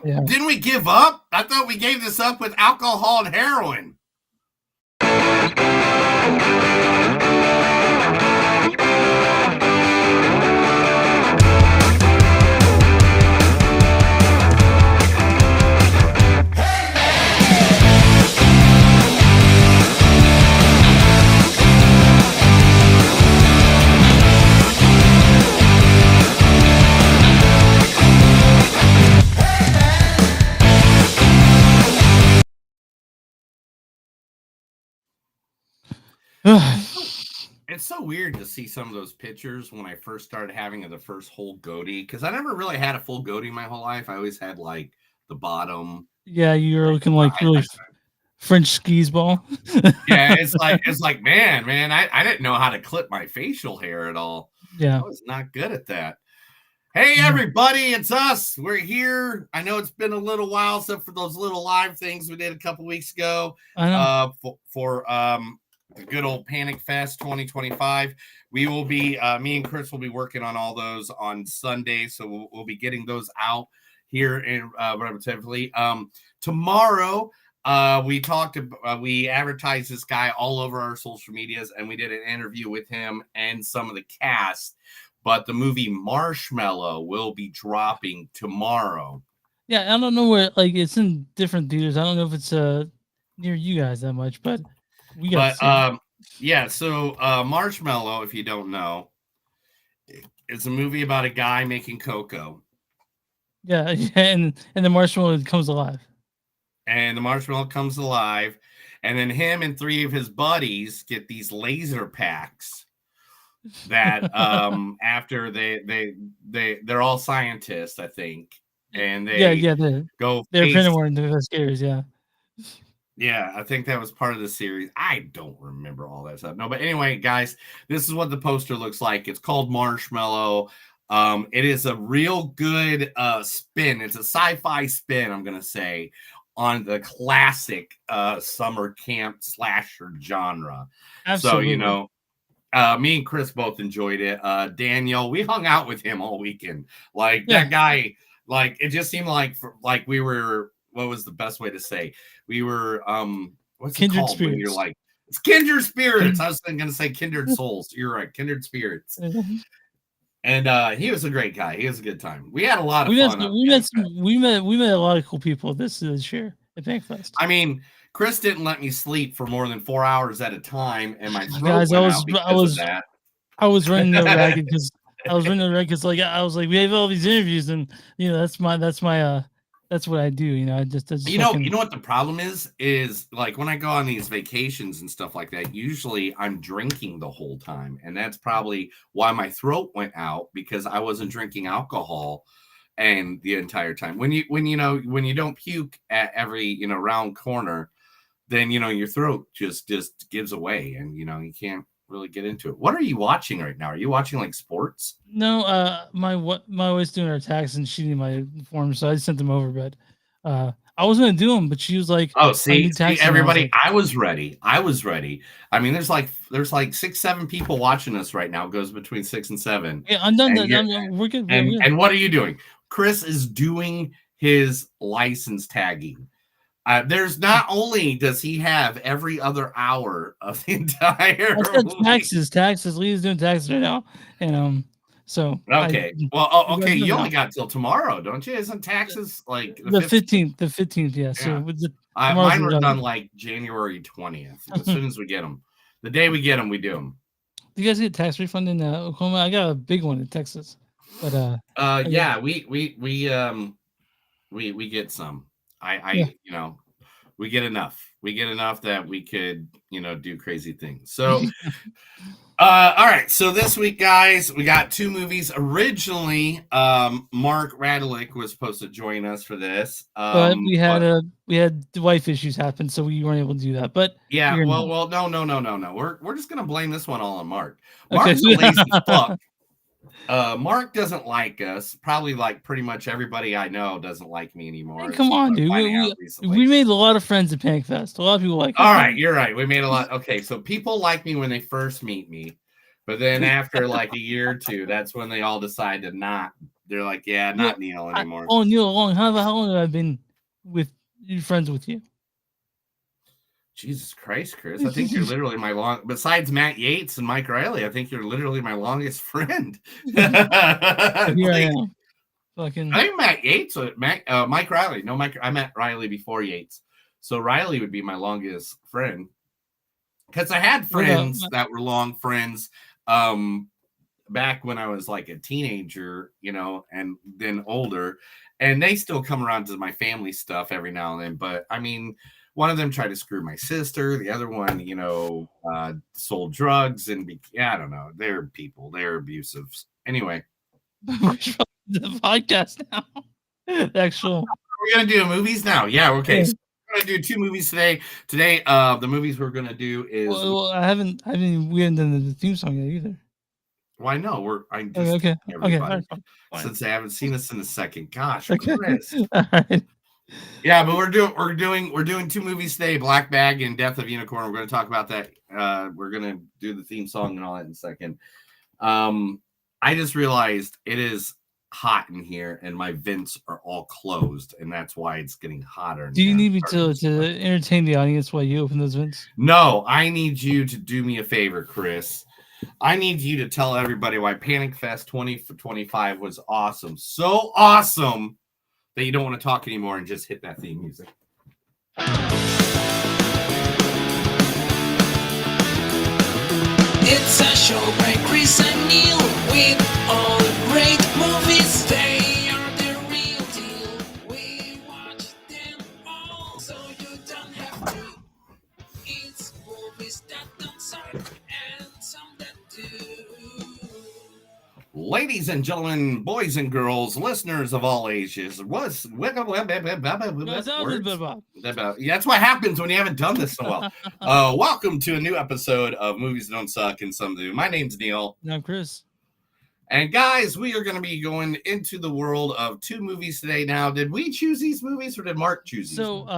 Yeah. Didn't we give up? I thought we gave this up with alcohol and heroin. It's so weird to see some of those pictures when I first started having the first whole goatee, because I never really had a full goatee my whole life. I always had like the bottom. Yeah, you're looking like really French skis ball. Yeah, it's like man, I didn't know how to clip my facial hair at all. Yeah. I was not good at that. Hey everybody, it's us. We're here. I know it's been a little while except for those little live things we did a couple weeks ago. For the good old Panic Fest 2025. We will be me and Chris will be working on all those on Sunday, so we'll be getting those out here in relatively. Tomorrow we advertised this guy all over our social medias, and we did an interview with him and some of the cast. But the movie Marshmallow will be dropping tomorrow. Yeah, I don't know where, like, it's in different theaters. I don't know if it's near you guys that much, but we got. So Marshmallow, if you don't know, it's a movie about a guy making cocoa. Yeah, and the marshmallow comes alive. And the marshmallow comes alive, and then him and 3 of his buddies get these laser packs that after they're all scientists, I think, and they're kind of more investigators. Yeah, I think that was part of the series. I don't remember all that stuff. No, but anyway, guys, this is what the poster looks like. It's called Marshmallow. It is a real good spin. It's a sci-fi spin, I'm gonna say, on the classic summer camp slasher genre. Absolutely. So me and Chris both enjoyed it. Daniel, we hung out with him all weekend. That guy, it just seemed like we were. What was the best way to say? We were what's kindred it called spirits. When you're like, it's kindred spirits. I was going to say kindred souls. You're right, kindred spirits. And he was a great guy. He was a good time. We had a lot of fun. We met a lot of cool people this year at Bankfest. I mean, Chris didn't let me sleep for more than 4 hours at a time, and my throat went out because of that. I was running the ragged because I was like, we have all these interviews, and that's what I do. I just you know what the problem is like when I go on these vacations and stuff like that, usually I'm drinking the whole time, and that's probably why my throat went out, because I wasn't drinking alcohol and the entire time. When you don't puke at every round corner, then your throat just gives away, and you can't really get into it. What are you watching right now? Are you watching like sports? No, my wife's doing her tax and she needed my forms, so I sent them over. But I was gonna do them, but she was like, "Oh, see everybody, I was ready. I mean, there's like 6-7 people watching us right now. It goes between 6 and 7. Yeah, I'm done. We're good. And what are you doing? Chris is doing his license tagging. There's not only does he have every other hour of the entire taxes. Lee's doing taxes right now, and so okay. You only got till tomorrow, don't you? Isn't taxes like the 15th? The 15th, yeah. So mine were done like January 20th. As soon as we get them, the day we get them, we do them. Do you guys get tax refund in Oklahoma? I got a big one in Texas, but we get some. We get enough. We get enough that we could, do crazy things. So, all right. So this week, guys, we got 2 movies. Originally, Mark Radlick was supposed to join us for this, but we had wife issues happen, so we weren't able to do that. But yeah, no. We're just gonna blame this one all on Mark. Mark's a lazy fuck. Mark doesn't like us. Probably like pretty much everybody I know doesn't like me anymore. Hey, come on, dude. We made a lot of friends at Panic Fest. A lot of people like us. All right, you're right. We made a lot. Okay, so people like me when they first meet me. But then after like a year or two, that's when they all decide to not. They're like, yeah, not Neil anymore. Neil Long. How long have I been with you? Friends with you? Jesus Christ, Chris! I think you're literally my long. Besides Matt Yates and Mike Riley, I think you're literally my longest friend. Here I am. Fucking. I think Matt Yates, Mike Riley. No, Mike. I met Riley before Yates, so Riley would be my longest friend. Because I had friends that were long friends. Back when I was like a teenager, and then older, and they still come around to my family stuff every now and then. But I mean, one of them tried to screw my sister. The other one, sold drugs and I don't know. They're people. They're abusive. Anyway, the podcast now. Actual. We're gonna do movies now. Yeah. Okay. So we're gonna do 2 movies today. Today, the movies we're gonna do is. Well, we haven't done the theme song yet either. Well, I know okay. Right, since they haven't seen us in a second. Gosh, okay. Chris. All right. Yeah, but we're doing 2 movies today, Black Bag and Death of Unicorn. We're going to talk about that. We're going to do the theme song and all that in a second. I just realized it is hot in here and my vents are all closed, and that's why it's getting hotter. Do you need me to entertain the audience while you open those vents? No, I need you to do me a favor, Chris. I need you to tell everybody why Panic Fest 2025 was awesome. So awesome that you don't want to talk anymore and just hit that theme music. It's a show by Chris and Neil with all great movies. They are the real deal. We watch them all, so you don't have to. It's movies that don't suck and some that do. Ladies and gentlemen, boys and girls, listeners of all ages, that's what happens when you haven't done this so well. Welcome to a new episode of Movies That Don't Suck and Some Do. My name's Neil. And I'm Chris. And guys, we are going to be going into the world of 2 movies today. Now, did we choose these movies or did Mark choose these movies?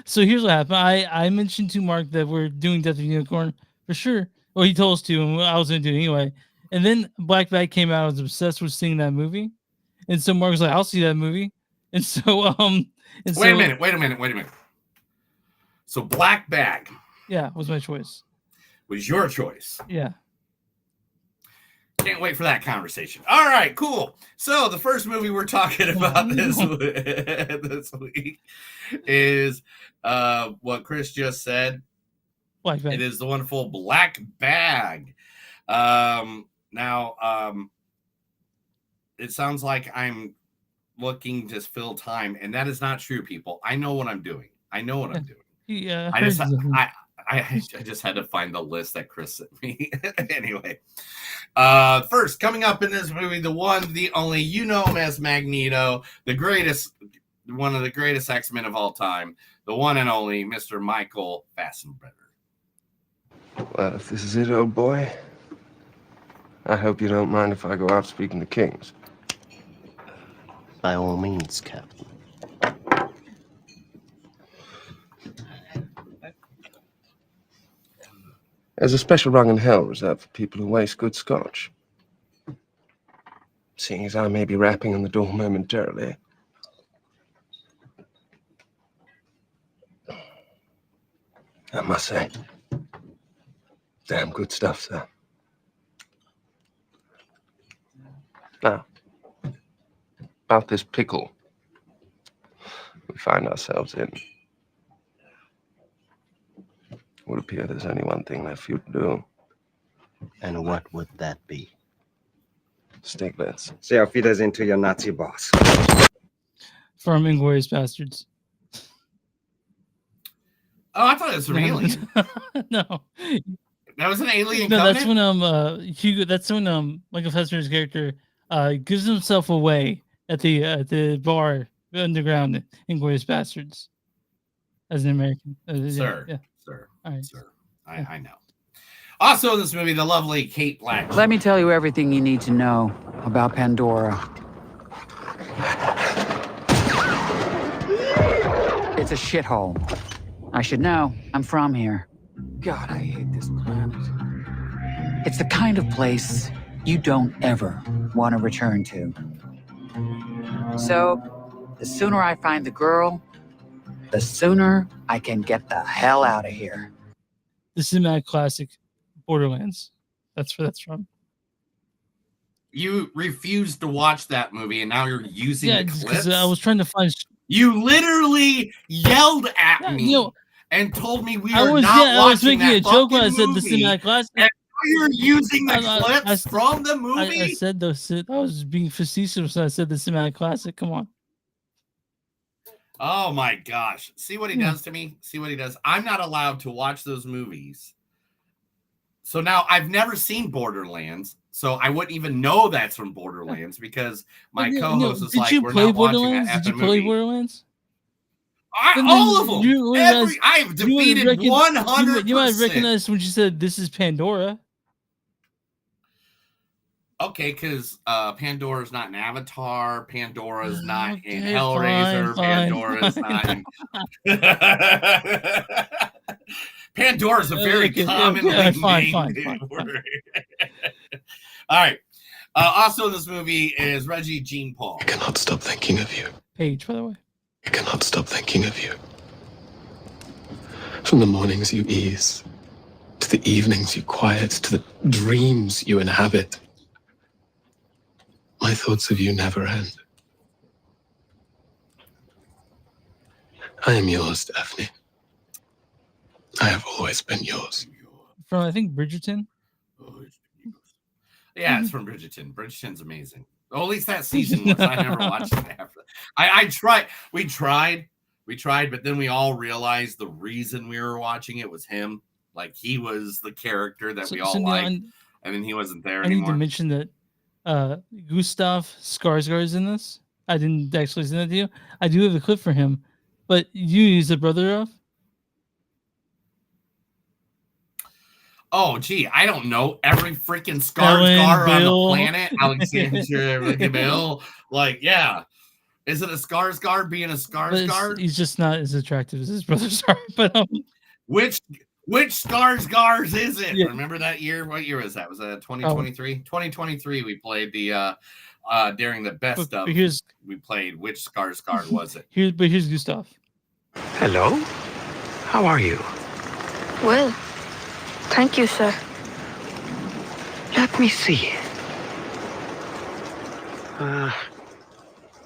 So here's what happened. I mentioned to Mark that we're doing Death of Unicorn for sure. Well, he told us to, and I was going to do it anyway. And then Black Bag came out. I was obsessed with seeing that movie. And so Mark was like, I'll see that movie. And so, Wait a minute. So Black Bag. Yeah, was my choice. Was your choice. Yeah. Can't wait for that conversation. All right, cool. So the first movie we're talking about this week is what Chris just said. Black Bag. It is the wonderful Black Bag. Now, it sounds like I'm looking to fill time, and that is not true, people. I know what I'm doing. Yeah. I just had to find the list that Chris sent me. Anyway, first coming up in this movie, the one, the only, you know him as Magneto, one of the greatest X-Men of all time, the one and only Mr. Michael Fassbender. Well, if this is it, old boy, I hope you don't mind if I go out speaking to kings. By all means, Captain. There's a special rung in hell reserved for people who waste good scotch. Seeing as I may be rapping on the door momentarily. I must say, damn good stuff, sir. Now, about this pickle we find ourselves in. It would appear there's only one thing left for you to do. And what would that be? Stiglitz. Say auf Wiedersehen to your Nazi boss. From Inglourious Bastards. Oh, I thought it was an alien. No. That was an alien. No, Covenant? that's when Michael Fassbender's character gives himself away at the bar underground in Inglourious Bastards as an American. Sir. All right. Sir. I know. Also in this movie, the lovely Kate Blanchett. Let me tell you everything you need to know about Pandora. It's a shithole. I should know. I'm from here. God, I hate this planet. It's the kind of place you don't ever want to return to. So, the sooner I find the girl, the sooner I can get the hell out of here. The cinematic classic Borderlands. That's where that's from. You refused to watch that movie, and now you're using the clips. Because I was trying to find. You literally yelled at me and told me we are not watching I was making a joke when I said movie, the cinematic classic. And you're using the clips from the movie. I said those. I was being facetious when I said the cinematic classic. Come on. Oh my gosh! See what he does to me. See what he does. I'm not allowed to watch those movies. So now I've never seen Borderlands, so I wouldn't even know that's from Borderlands because my co-host is like, "We're not watching that Did you play Borderlands? All of them. I've defeated 100%. You might recognize when she said, "This is Pandora." Okay, because Pandora is not in Avatar. Pandora is not in Hellraiser. Pandora is not in. Pandora is a very commonly named word. All right. Also in this movie is Reggie Jean Paul. I cannot stop thinking of you. Paige, by the way. I cannot stop thinking of you. From the mornings you ease, to the evenings you quiet, to the dreams you inhabit. My thoughts of you never end. I am yours, Daphne. I have always been yours. From, I think, Bridgerton. Yeah, it's from Bridgerton. Bridgerton's amazing. Well, at least that season was. I never watched it after. I tried. We tried, but then we all realized the reason we were watching it was him. Like, he was the character that we all liked, and then he wasn't there anymore. I need to mention that Gustav Skarsgård is in this. I didn't actually send it to you. I do have a clip for him, but he's the brother of. Oh, gee, I don't know every freaking Skarsgård on the planet. Alexander Bill. Like, yeah. Is it a Skarsgård being a Skarsgård? He's just not as attractive as his brother. Sorry, but which Skarsgårds is it? Yeah. Remember that year? What year was that? Was that 2023? 2023. We played the during the best of. We played which Skarsgård was it? Here's Gustav. Hello. How are you? Well. Thank you, sir. Let me see.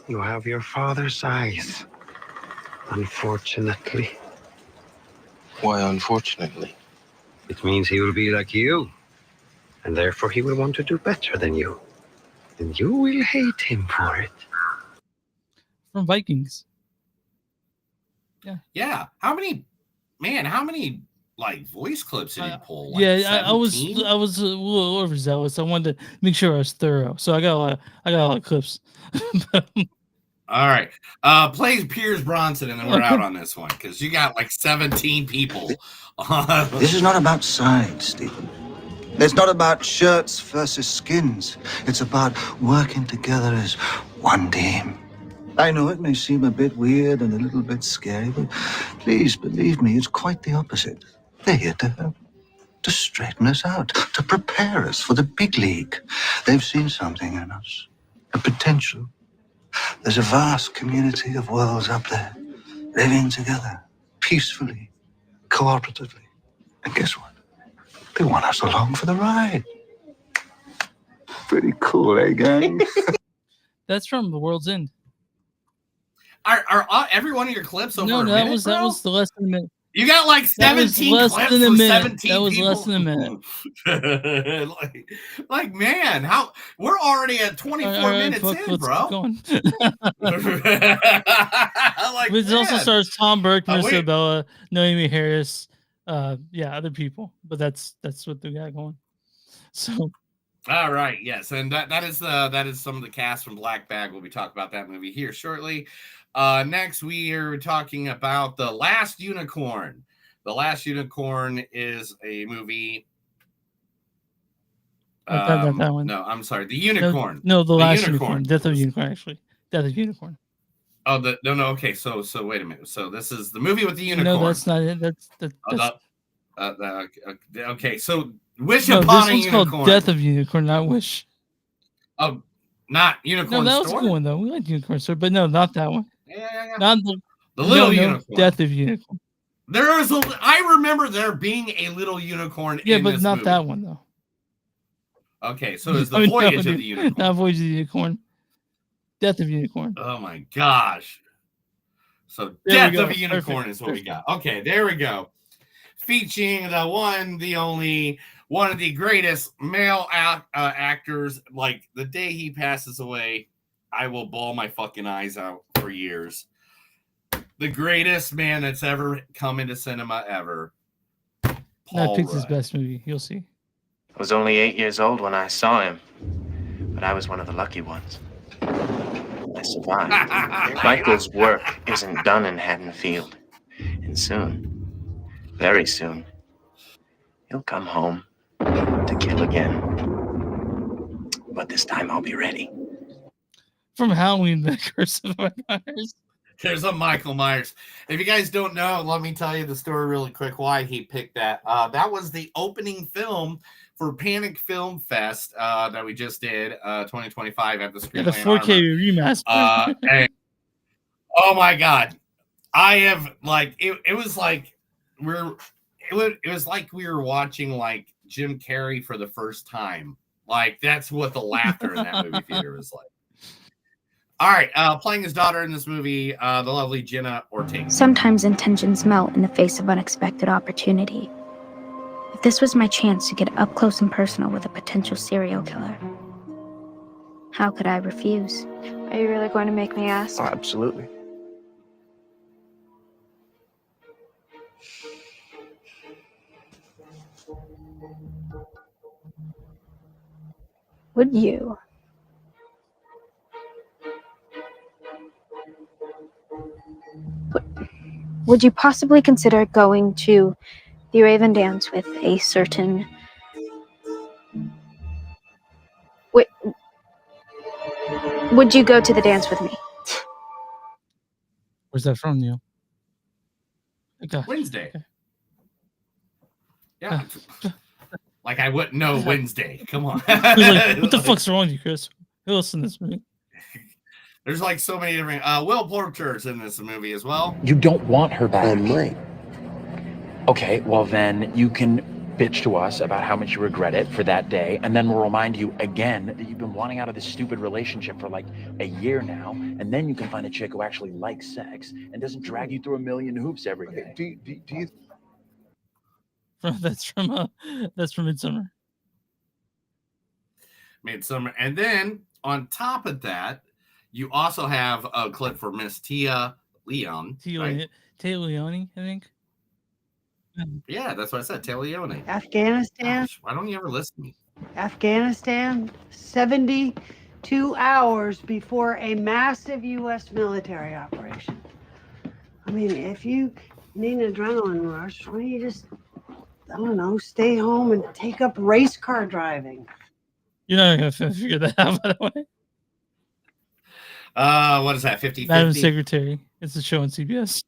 You have your father's eyes. Unfortunately. Why unfortunately? It means he will be like you. And therefore he will want to do better than you. And you will hate him for it. From Vikings. Yeah. Yeah. How many like voice clips did he pull? Like I was a little overzealous. I wanted to make sure I was thorough, so I got a lot of clips. All right, plays Piers Bronson, and then we're out on this one because you got like 17 people. This is not about sides, Stephen. It's not about shirts versus skins. It's about working together as one team. I know it may seem a bit weird and a little bit scary, but please believe me, it's quite the opposite. They're here to help, to straighten us out, to prepare us for the big league. They've seen something in us, a potential. There's a vast community of worlds up there, living together, peacefully, cooperatively. And guess what? They want us along for the ride. Pretty cool, eh, gang? That's from The World's End. Are every one of your clips over a minute, that was the less than a minute. You got like 17 clips for 17 That was people. less than a minute. like man, how we're already at 24 minutes in, bro. It also stars Tom Burke, Marissa Bella, Noemi Harris, other people, but that's what they got going. So. All right, yes, and that is some of the cast from Black Bag. We'll be talking about that movie here shortly. Next, we are talking about The Last Unicorn. The Last Unicorn is a movie. Not that one. No, I'm sorry. The Unicorn. No, The Last Unicorn. Death of Unicorn, actually. Death of Unicorn. Oh, no. Okay, so wait a minute. So this is the movie with the unicorn. No, that's not it. That's okay, so Wish No, Upon this a one's Unicorn. called Death of Unicorn, not Wish. Oh, not Unicorn No, that was Store? a good one though. We like Unicorn Store, but no, not that one. Yeah. Not The Little no, Unicorn. Death of Unicorn. I remember there being a little unicorn Yeah, in but this not movie. that one though. Okay, so it's the Voyage of the Unicorn. Not Voyage of the Unicorn. Death of Unicorn. Oh my gosh. So There Death of a Unicorn is what we got. Okay, there we go. Featuring the one, the only, one of the greatest male actors. Like, the day he passes away, I will bawl my fucking eyes out for years. The greatest man that's ever come into cinema ever. That picks his best movie. You'll see. I was only 8 years old when I saw him, but I was one of the lucky ones. I survived. Michael's work isn't done in Haddonfield, and soon, very soon, he'll come home to kill again. But this time I'll be ready. From Halloween, The Curse of Michael Myers. There's a Michael Myers. If you guys don't know, let me tell you the story really quick why he picked that. That was the opening film for Panic Film Fest that we just did 2025 at the Screen. The 4K remaster. And, oh my god, I have like it was like it was like we were watching like Jim Carrey for the first time. Like, that's what the laughter in that movie theater was like. All right, playing his daughter in this movie, the lovely Jenna Ortega. Sometimes intentions melt in the face of unexpected opportunity. If this was my chance to get up close and personal with a potential serial killer, how could I refuse? Are you really going to make me ask? Oh, absolutely. Would you? Would you possibly consider going to the Raven Dance with a certain... Wait. Would you go to the dance with me? Where's that from, Neil? Okay. Wednesday. Okay. Yeah. Like I wouldn't know Wednesday. Come on. Like, what the fuck's wrong with you, Chris? Who else in this movie? There's like so many different. Will Porter's in this movie as well. You don't want her back. I might. Okay, well then you can bitch to us about how much you regret it for that day, and then we'll remind you again that you've been wanting out of this stupid relationship for like a year now, and then you can find a chick who actually likes sex and doesn't drag you through a million hoops every day. Do you? That's from Midsummer. Midsummer, and then on top of that, you also have a clip for Miss Tia Leon. Tia Leone, I think. Yeah, that's what I said. Tia Leone. Afghanistan. Gosh, why don't you ever listen to me? Afghanistan, 72 hours before a massive U.S. military operation. I mean, if you need an adrenaline rush, why don't you just, I don't know, stay home and take up race car driving? You're not going to figure that out, by the way. What is that? 50-50? Madam Secretary. It's a show on CBS.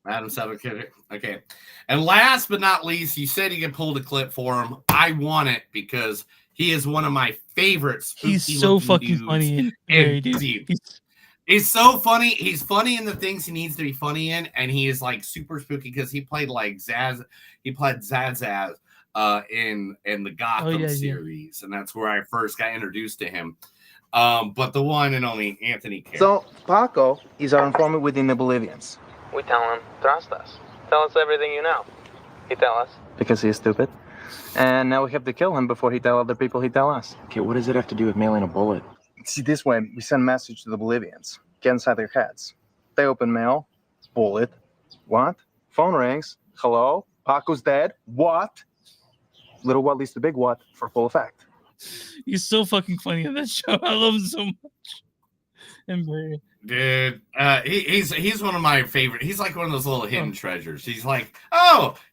Madam Secretary. Okay. And last but not least, you said you could pull the clip for him. I want it because he is one of my favorites. He's so fucking funny. He's so funny. He's funny in the things he needs to be funny in, and he is like super spooky because he played like Zaz. He played Zaz in the Gotham series, and that's where I first got introduced to him. But the one and only Anthony Carey. So, Paco is our informant within the Bolivians. We tell him, trust us. Tell us everything you know. He tell us. Because he's stupid. And now we have to kill him before he tell other people he tell us. Okay, what does it have to do with mailing a bullet? See, this way, we send a message to the Bolivians. Get inside their heads. They open mail. Bullet. What? Phone rings. Hello? Paco's dead. What? Little what leads to big what for full effect. He's so fucking funny in that show. I love him so much. And Barry. Dude, he's one of my favorite. He's like one of those little hidden treasures. He's like,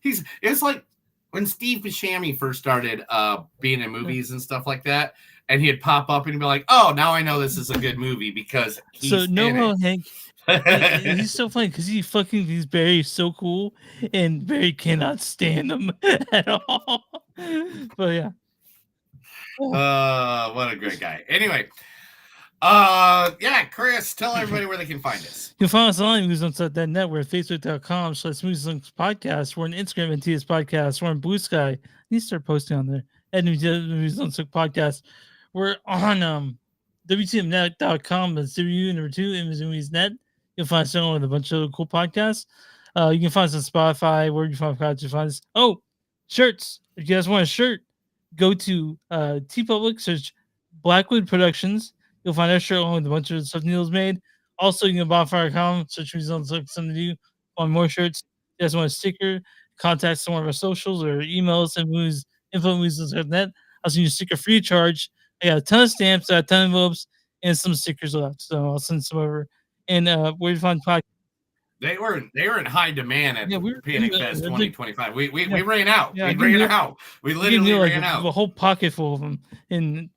it's like when Steve Buscemi first started being in movies and stuff like that, and he'd pop up and he'd be like, oh, now I know this is a good movie because he's Hank, he's so funny because he's Barry so cool, and Barry cannot stand him at all. But yeah. What a great guy. Anyway, yeah, Chris, tell everybody where they can find us. You can find us online, moviesonsuck.net. We're at facebook.com/moviesonsuck podcast. We're on Instagram and TS Podcast. We're on Blue Sky. I need to start posting on there at Movies on Suck Podcast. We're on WTMnet.com. That's W2 Movies.net. You'll find us on with a bunch of cool podcasts. You can find us on Spotify. Where you find podcasts, you find us. Oh, shirts. If you guys want a shirt, go to TeePublic, search Blackwood Productions. You'll find our shirt along with a bunch of stuff Neil's made. Also, you can go to bonfire.com, search Movies on Suck, something to do. Want more shirts? If you guys want a sticker, contact some of our socials or email us at info@moviesonsuck.net. I'll send you a sticker free of charge. I got a ton of stamps, a ton of envelopes, and some stickers left. So I'll send some over. And where you find podcast. They were in high demand at Panic Fest 2025. We ran out. Yeah, we ran out. We literally ran out. A whole pocket full of them. And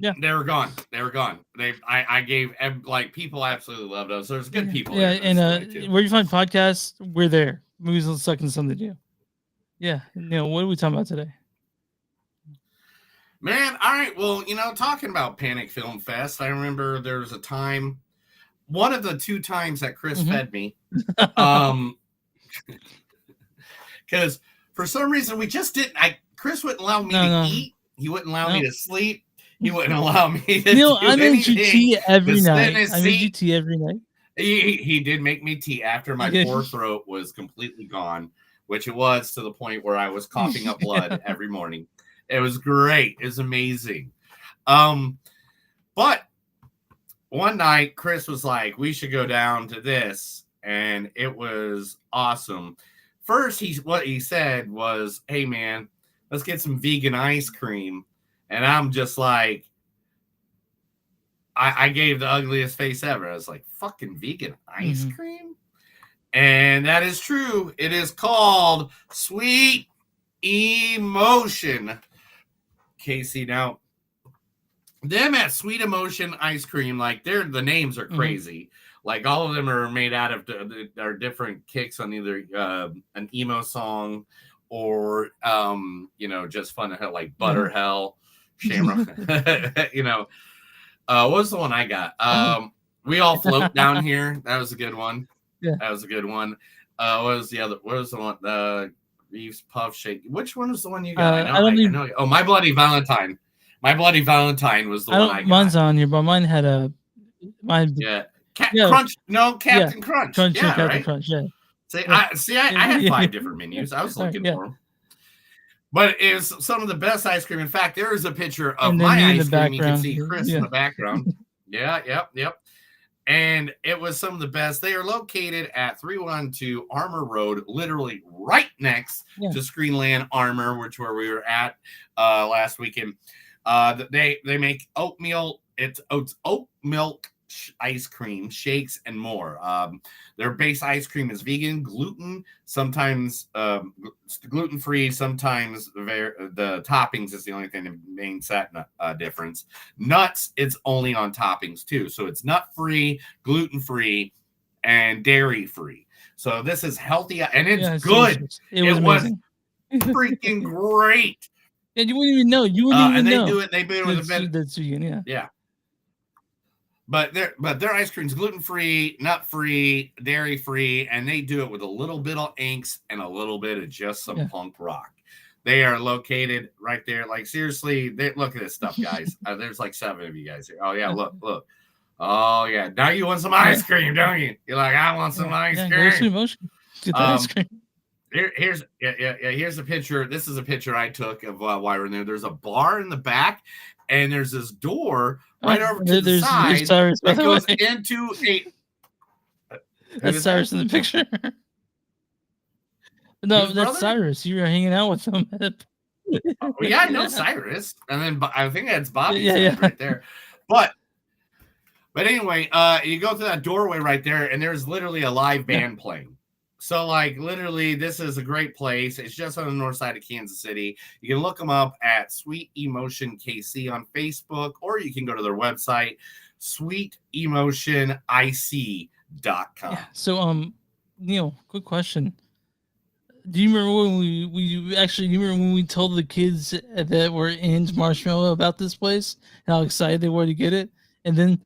they were gone. They were gone. I gave like people absolutely loved us. There's good people. Yeah, there and where you find podcasts, we're there. Movies on Suck and something to do. Yeah, Neil, what are we talking about today? Man, all right. Well, talking about Panic Film Fest, I remember there was a time. One of the 2 times that Chris fed me, because for some reason we just didn't. Chris wouldn't allow me to eat. He wouldn't allow me to sleep. He wouldn't allow me to. Neil, I made you tea every night. I made you tea every night. He did make me tea after my poor throat was completely gone, which it was to the point where I was coughing up blood every morning. It was great. It was amazing. But one night, Chris was like, we should go down to this. And it was awesome. First, what he said was, hey, man, let's get some vegan ice cream. And I'm just like, I gave the ugliest face ever. I was like, fucking vegan ice cream? And that is true. It is called Sweet Emotion. Casey, now, them at Sweet Emotion Ice Cream, like the names are crazy. Like all of them are made out of are different kicks on either an emo song or just fun to hell, like Butter Hell, Shamrock. What was the one I got? We All Float Down Here. That was a good one. Yeah, that was a good one. What was the other? What was the one? Reeves Puff Shake. Which one was the one you got? I know. Oh, My Bloody Valentine. My Bloody Valentine was the one I got. Mine's on here, but mine had Crunch. No, Captain Crunch. Captain right? Crunch. Yeah. I had 5 different menus. I was looking for them. But it was some of the best ice cream. In fact, there is a picture of my ice cream. You can see Chris in the background. Yep. And it was some of the best. They are located at 312 Armor Road, literally right next to Screenland Armor, which where we were at last weekend. They make oatmeal. It's oat milk ice cream, shakes, and more. Their base ice cream is vegan, gluten, sometimes gluten-free, sometimes the toppings is the only thing that main set difference. Nuts, it's only on toppings too. So it's nut-free, gluten-free, and dairy-free. So this is healthy, and it's good. It was freaking great. And you wouldn't even know. They do it with a bit. That's vegan, yeah. But their ice cream's gluten-free, nut-free, dairy-free, and they do it with a little bit of angst and a little bit of just some punk rock. They are located right there. Like, seriously, look at this stuff, guys. There's like 7 of you guys here. Oh, yeah, look. Oh, yeah. Now you want some ice cream, don't you? You're like, I want some ice cream. Get the ice cream. Here's a picture. This is a picture I took of why we're in there. There's a bar in the back, and there's this door right over to the side that goes into a. That's Cyrus in the picture. No, that's Cyrus. You were hanging out with him. I know Cyrus, and then I think that's Bobby right there. But anyway, you go through that doorway right there, and there's literally a live band playing. So, like, literally, this is a great place. It's just on the north side of Kansas City. You can look them up at Sweet Emotion KC on Facebook, or you can go to their website, sweetemotionic.com. Yeah. So, Neil, quick question. Do you remember when we actually? Do you remember when we told the kids that were in Marshmallow about this place and how excited they were to get it? And then,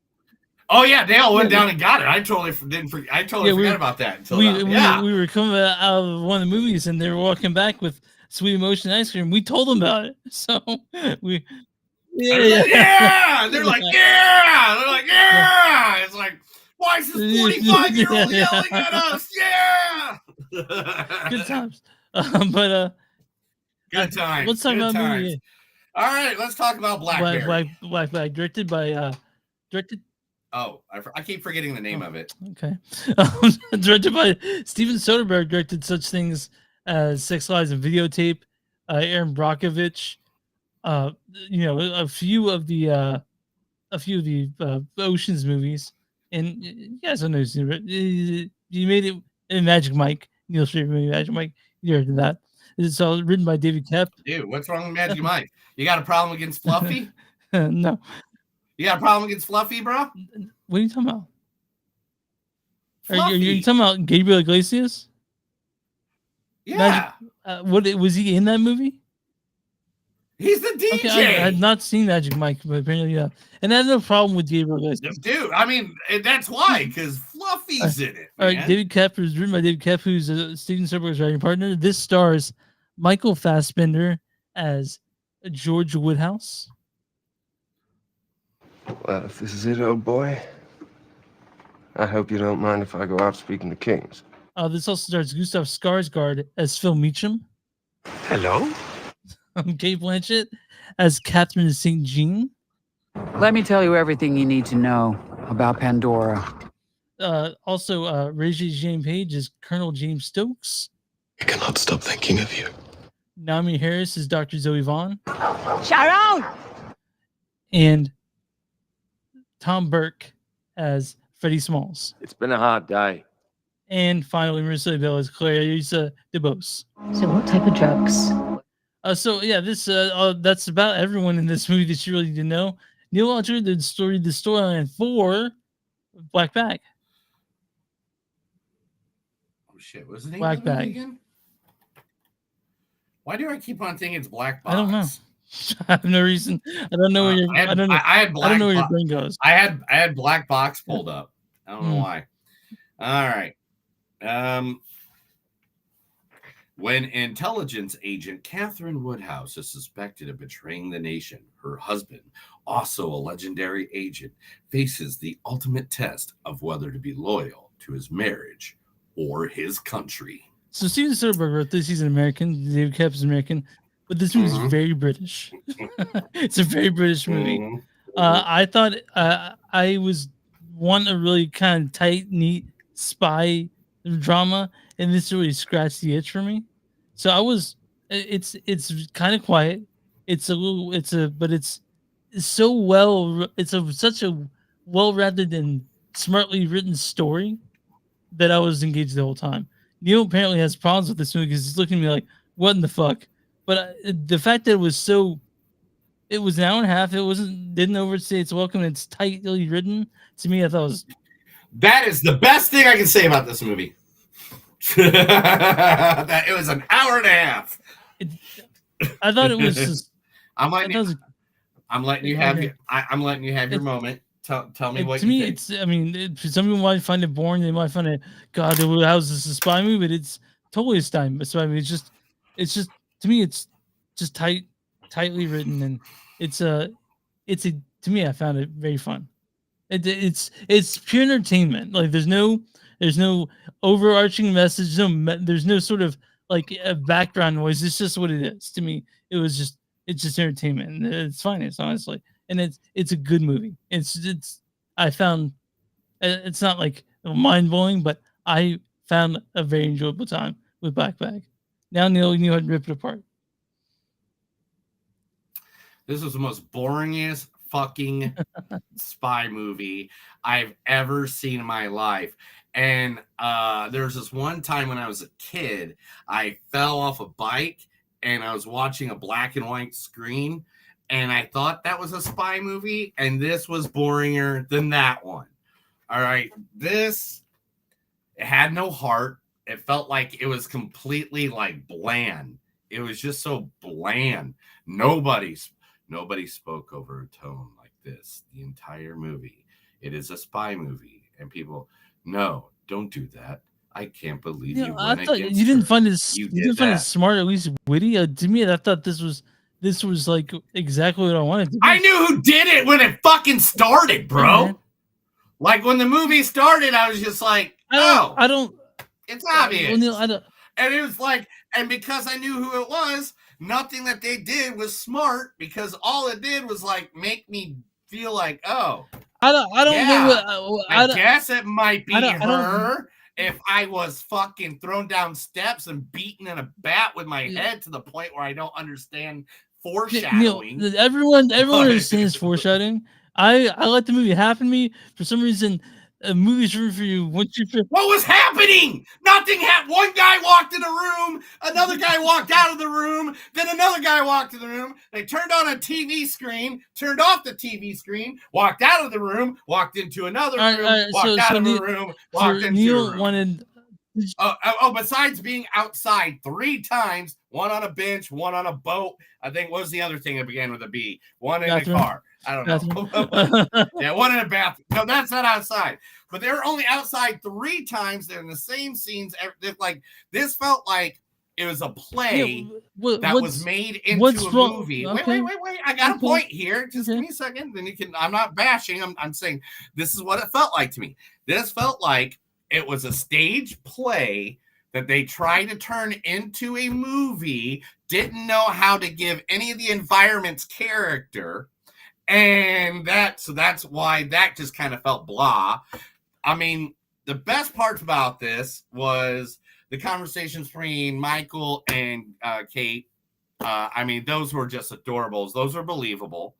oh yeah, they all went down and got it. I totally forgot about that until now. Yeah, we were coming out of one of the movies and they were walking back with Sweet Emotion ice cream. We told them about it, so we. Yeah. They're like, yeah. They're like, yeah. It's like, why is this 45-year-old yelling at us? Yeah. Good times. Good times. Let's talk about times. movie. All right, let's talk about Blackberry. Blackberry, directed by Oh, I keep forgetting the name of it. Okay. Directed by Steven Soderbergh, directed such things as Sex Lies and Videotape, Aaron Brockovich, a few of the Ocean's movies, and you guys don't know. You made it in Magic Mike. Neil Street movie Magic Mike. You heard of that? It's all written by David Koepp. Dude, what's wrong with Magic Mike? You got a problem against Fluffy? No. You got a problem against Fluffy, bro? What are you talking about? Are you talking about Gabriel Iglesias? Yeah. What was he in that movie? He's the DJ. Okay, I had not seen Magic Mike, but apparently, yeah. And I had no problem with Gabriel Iglesias. Dude, I mean, that's why, because Fluffy's in it. All right, David Koepp is written by David Koepp, who's Steven Soderbergh's writing partner. This stars Michael Fassbender as George Woodhouse. Well, if this is it, old boy, I hope you don't mind if I go out speaking to kings. This also stars Gustav Skarsgård as Phil Meacham. Hello? Kate Blanchett as Catherine St. Jean. Let me tell you everything you need to know about Pandora. Also, Regé-Jean Page as Colonel James Stokes. I cannot stop thinking of you. Naomi Harris is Dr. Zoe Vaughn. Sharon! And Tom Burke as Freddie Smalls. It's been a hard day. And finally, Marissa Bell as Clarissa DeBose. So what type of drugs? That's about everyone in this movie that you really didn't know. Neil altered the storyline for Black Bag. Oh shit, what's the name Black of the movie Bag. again? Why do I keep on thinking it's Black Box? I don't know. I have no reason. I don't know where your I don't know where your brain goes. I had Black Box pulled up. I don't know why. All right. When intelligence agent Catherine Woodhouse is suspected of betraying the nation, her husband, also a legendary agent, faces the ultimate test of whether to be loyal to his marriage or his country. So Steven Soderbergh wrote this. He's an American. David Koepp is American, but this movie is very British. It's a very British movie. I thought I was one a really kind of tight, neat spy drama, and this really scratched the itch for me. So I was. It's kind of quiet. It's so well. It's such a well-rounded and smartly written story that I was engaged the whole time. Neil apparently has problems with this movie because he's looking at me like, "What in the fuck?" But the fact that it was an hour and a half. It didn't overstay its welcome. It's tightly written. To me, I thought that is the best thing I can say about this movie. That it was an hour and a half. I thought it was just. I'm letting you have your moment. Tell me what to you me, think. it's. I mean, some people might find it boring. They might find it, God, how's this a spy movie? But it's totally a spy movie. It's just to me, it's just tightly written, and to me, I found it very fun. It's pure entertainment. Like there's no overarching message. There's no sort of like a background noise. It's just what it is. To me, it's just entertainment. It's finest, honestly, and it's a good movie. I found it's not like mind blowing, but I found a very enjoyable time with Black Bag. Now Neil, you know how to rip it apart. This was the most boringest fucking spy movie I've ever seen in my life. And there was this one time when I was a kid, I fell off a bike and I was watching a black and white screen, and I thought that was a spy movie, and this was boringer than that one. All right, it had no heart. It felt like it was completely like bland. It was just so bland. Nobody spoke over a tone like this the entire movie. It is a spy movie, and people, no, don't do that. I can't believe you I went thought against you didn't her. find it. You You did didn't find it that. smart, at least witty. To me, I thought this was like exactly what I wanted to be. I knew who did it when it fucking started, bro. Like when the movie started, I was just like, I don't. It's obvious. Well, Neil, I don't. And it was like, and because I knew who it was, nothing that they did was smart, because all it did was like make me feel like, oh, I don't know what. I guess it might be I don't- her if I was fucking thrown down steps and beaten in a bat with my head to the point where I don't understand foreshadowing. Neil, everyone understands foreshadowing. I let the movie happen to me. For some reason, a movie's written for you once you. What was happening? Nothing happened. One guy walked in a room, another guy walked out of the room, then another guy walked in the room. They turned on a TV screen, turned off the TV screen, walked out of the room, walked into another room, walked out of a room, walked into a room. Wanted. Besides being outside 3 times, one on a bench, one on a boat. I think, what was the other thing that began with a B? One in a car. I don't know. Yeah, one in a bathroom. No, that's not outside. But they were only outside 3 times. They're in the same scenes. Like, this felt like it was a play that was made into a movie. Okay. Wait. I got a point here. Just give me a second. Then you can. I'm not bashing. I'm saying this is what it felt like to me. This felt like it was a stage play that they tried to turn into a movie, didn't know how to give any of the environments character, and that's why that just kind of felt blah. I mean, the best part about this was the conversations between Michael and Kate. I mean, those were just adorables. Those were believable.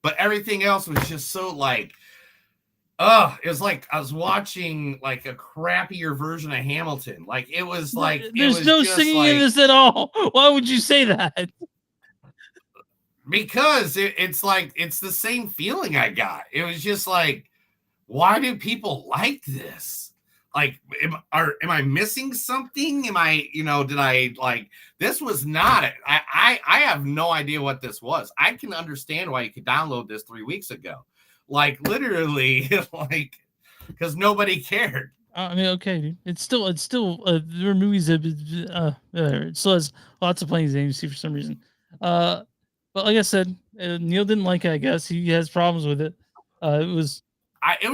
But everything else was just so like, it was like I was watching like a crappier version of Hamilton. Like it was like There's no singing in this at all. Why would you say that? Because it's like it's the same feeling I got. It was just like, why do people like this? Like, am I missing something? Am I, did I like this? Was not it. I have no idea what this was. I can understand why you could download this 3 weeks ago. Like literally, like because nobody cared. I mean, okay, dude. It's still there are movies that it still has lots of planes in AMC for some reason. But like I said, Neil didn't like it. I guess he has problems with it. It was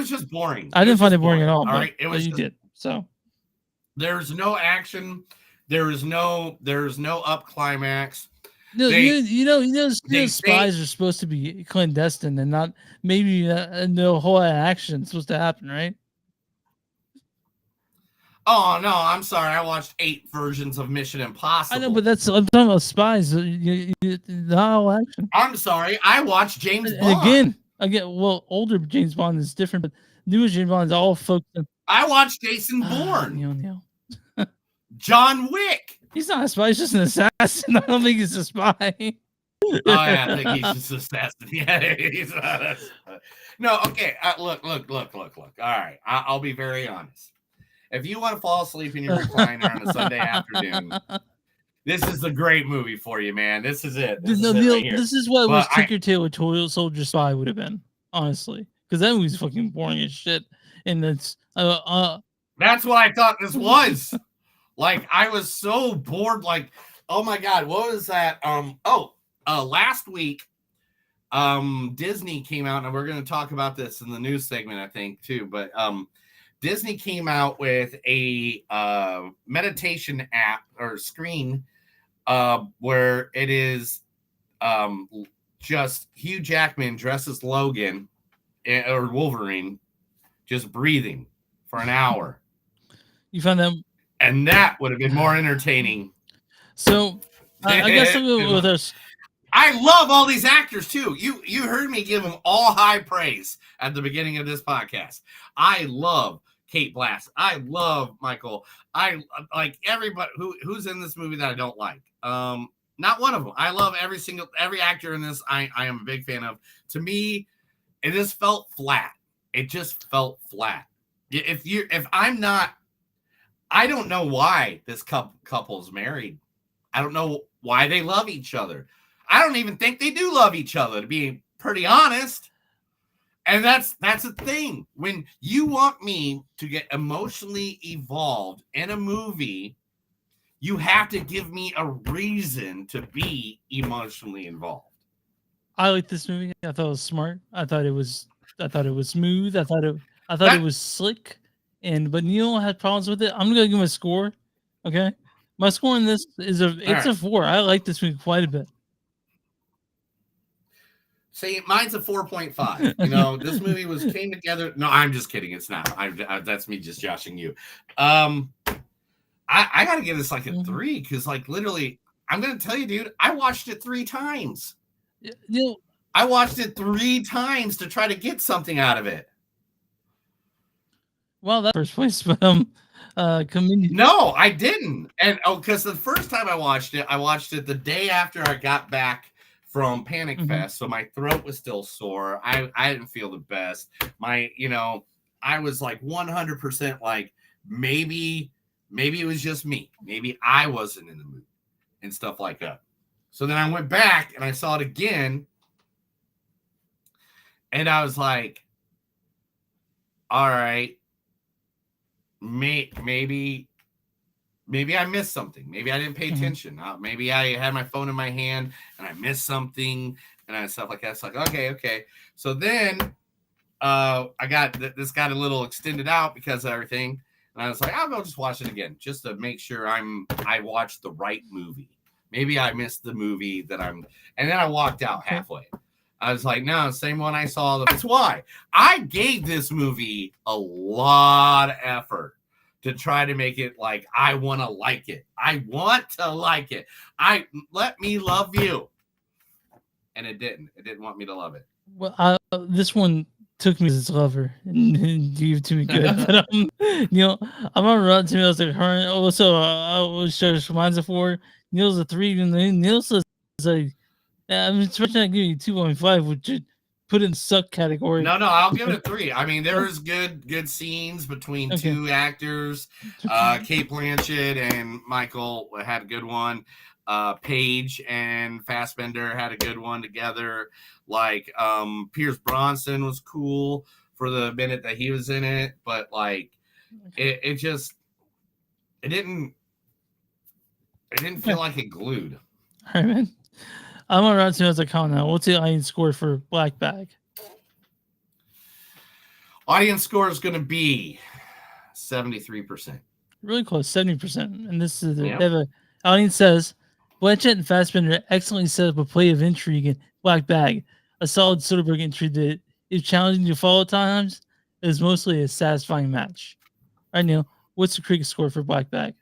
just boring. I didn't find it boring at all. All right, it was. You did. So there's no action. There's no up climax. No, spies are supposed to be clandestine and not maybe no whole action supposed to happen, right? Oh no, I'm sorry. I watched 8 versions of Mission Impossible. I know, but I'm talking about spies. The whole action. I'm sorry. I watched James Bond again. Well, older James Bond is different, but newer James Bond is all focused. I watched Jason Bourne. Neil. John Wick. He's not a spy. He's just an assassin. I don't think he's a spy. Oh yeah, I think he's just an assassin. Yeah, he's not a spy. No, okay. Look. All right, I'll be very honest. If you want to fall asleep in your recliner on a Sunday afternoon, this is a great movie for you, man. This is it. Neil, this is what was Tinker Tailor Toy Soldier Spy would have been, honestly, because that movie's fucking boring as shit, and that's what I thought this was. Like I was so bored. Like, oh my god, what was that? Last week, Disney came out, and we're going to talk about this in the news segment, I think, too. But Disney came out with a meditation app or screen where it is just Hugh Jackman dressed as Logan or Wolverine, just breathing for an hour. You found that, and that would have been more entertaining. So I guess with us. I love all these actors too. You heard me give them all high praise at the beginning of this podcast. I love Kate Blanchett. I love Michael. I like everybody who's in this movie that I don't like. Not one of them. I love every actor in this. I am a big fan of. To me, it just felt flat. It just felt flat. If I'm not I don't know why this couple's married. I don't know why they love each other. I don't even think they do love each other, to be pretty honest. And that's the thing. When you want me to get emotionally involved in a movie, you have to give me a reason to be emotionally involved. I like this movie. I thought it was smart. I thought it was smooth. I thought it was slick. But Neil had problems with it. I'm gonna give him a score. Okay. My score in this is a 4. I like this movie quite a bit. See, mine's a 4.5. You know, this movie came together. No, I'm just kidding. It's not. That's me just joshing you. I got to give this like a 3 because, like, literally, I'm gonna tell you, dude. I watched it 3 times. I watched it 3 times to try to get something out of it. Well, that's first place, but No, I didn't. And because the first time I watched it the day after I got back from Panic Fest, so my throat was still sore. I didn't feel the best. I was like 100% like maybe it was just me. Maybe I wasn't in the mood and stuff like that. So then I went back and I saw it again, and I was like, all right, maybe I missed something. Maybe I didn't pay attention. Maybe I had my phone in my hand and I missed something and stuff like that. It's like, okay. So then I got this got a little extended out because of everything. And I was like, I'll go just watch it again just to make sure I watched the right movie. Maybe I missed the movie and then I walked out halfway. I was like, no, same one I saw. That's why I gave this movie a lot of effort to try to make it like I want to like it. I want to like it. Let me love you. And it didn't. It didn't want me to love it. Well, this one took me as its lover and gave it to me good. But I'm on Rotten Tomatoes. Like her. Also, I was sure mine's a 4. Neil's a 3. And then Neil says like, I'm expecting to give you 2.5, which would put in suck category. No, I'll give it a 3. I mean, there was good scenes between 2 actors. Kate Blanchett and Michael had a good one. Paige and Fassbender had a good one together. Like Pierce Bronson was cool for the minute that he was in it, but like it didn't feel like it glued. All right, man. I'm on Rotten Tomatoes account now. What's the audience score for Black Bag? Audience score is going to be 73%. Really close, 70%. And this is the audience says Blanchett and Fassbender excellently set up a play of intrigue in Black Bag, a solid Soderbergh intrigue that is challenging to follow at times. It is mostly a satisfying match. All right, Neil, what's the critic score for Black Bag?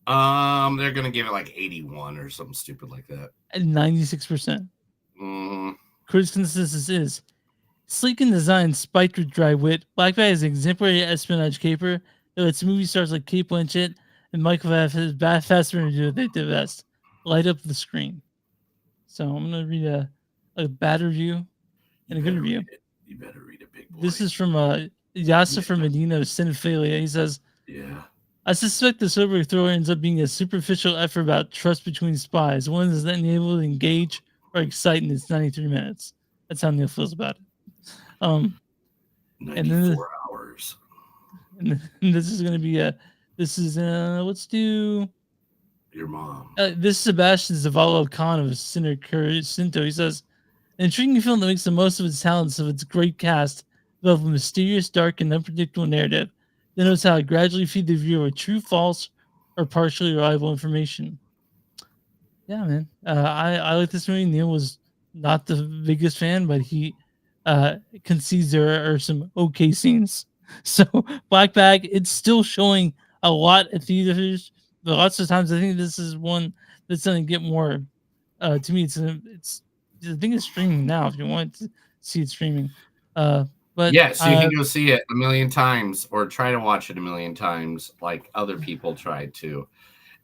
They're gonna give it like 81 or something stupid like that. At 96%. Critics' consensus is sleek in design, spiked with dry wit. Black Bag is an exemplary espionage caper that lets movie stars like Kate Blanchett and Michael Fassbender do what they do best: light up the screen. So I'm gonna read a bad review and a good review. You better read it, big boy. This is from Yasifer Medina of Cinephilia. He says, "Yeah, I suspect the Soderbergh thriller ends up being a superficial effort about trust between spies. One is not able to engage or excite in its 93 minutes." That's how Neil feels about it. 94 hours. And this is going to be let's do your mom. This is Sebastian Zavala Khan of Sinto. He says, an intriguing film that makes the most of its talents of its great cast, develop a mysterious, dark, and unpredictable narrative. Then knows how to gradually feed the viewer with true, false, or partially reliable information. Yeah, man. I like this movie. Neil was not the biggest fan, but he concedes there are some okay scenes. So Black Bag, it's still showing a lot at theaters. But lots of times, I think this is one that's going to get more. To me, it's I think it's streaming now. If you want to see it streaming, but yes, you can go see it a million times or try to watch it a million times, like other people tried to,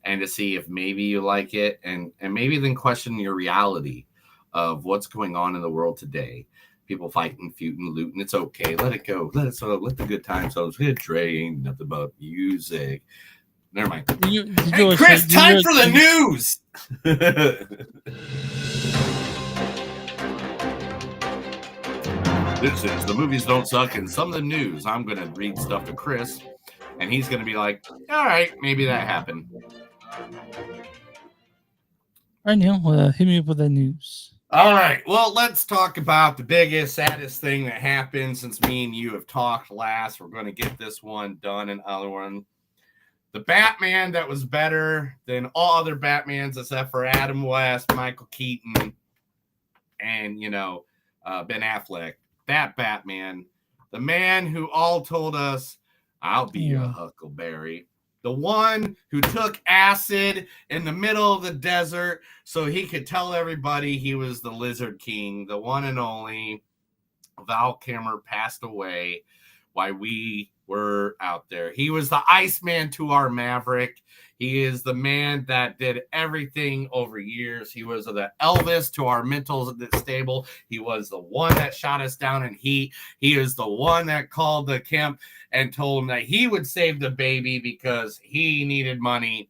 and to see if maybe you like it, and maybe then question your reality of what's going on in the world today. people fighting, feuding, looting. It's okay. Let it go. Let the good times go. Hit train, nothing but music. Never mind. Hey, Chris, time for the news. This is the movies don't suck and some of the news. I'm going to read stuff to Chris, and he's going to be like, all right, maybe that happened. All right, Neil, hit me up with that news. All right. Well, let's talk about the biggest, saddest thing that happened since me and you have talked last. We're going to get this one done, another one. The Batman that was better than all other Batmans except for Adam West, Michael Keaton, and, Ben Affleck. That Batman, the man who all told us, I'll be your Huckleberry. The one who took acid in the middle of the desert so he could tell everybody he was the Lizard King. The one and only Val Kilmer passed away while we were out there. He was the Iceman to our Maverick. He is the man that did everything over years. He was the Elvis to our mental stable. He was the one that shot us down in heat. He is the one that called the Kemp and told him that he would save the baby because he needed money.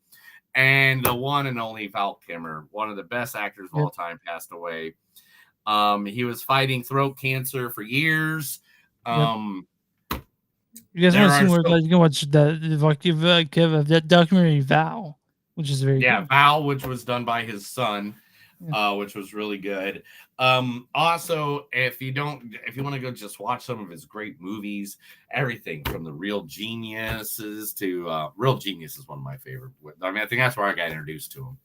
And the one and only Val Kilmer, one of the best actors of all time, passed away. He was fighting throat cancer for years. You guys want to see more? You can watch that documentary Val, which is very good. Val, which was done by his son, which was really good. Also, if you want to go just watch some of his great movies, everything from The Real Geniuses to Real Genius is one of my favorite. I mean, I think that's where I got introduced to him.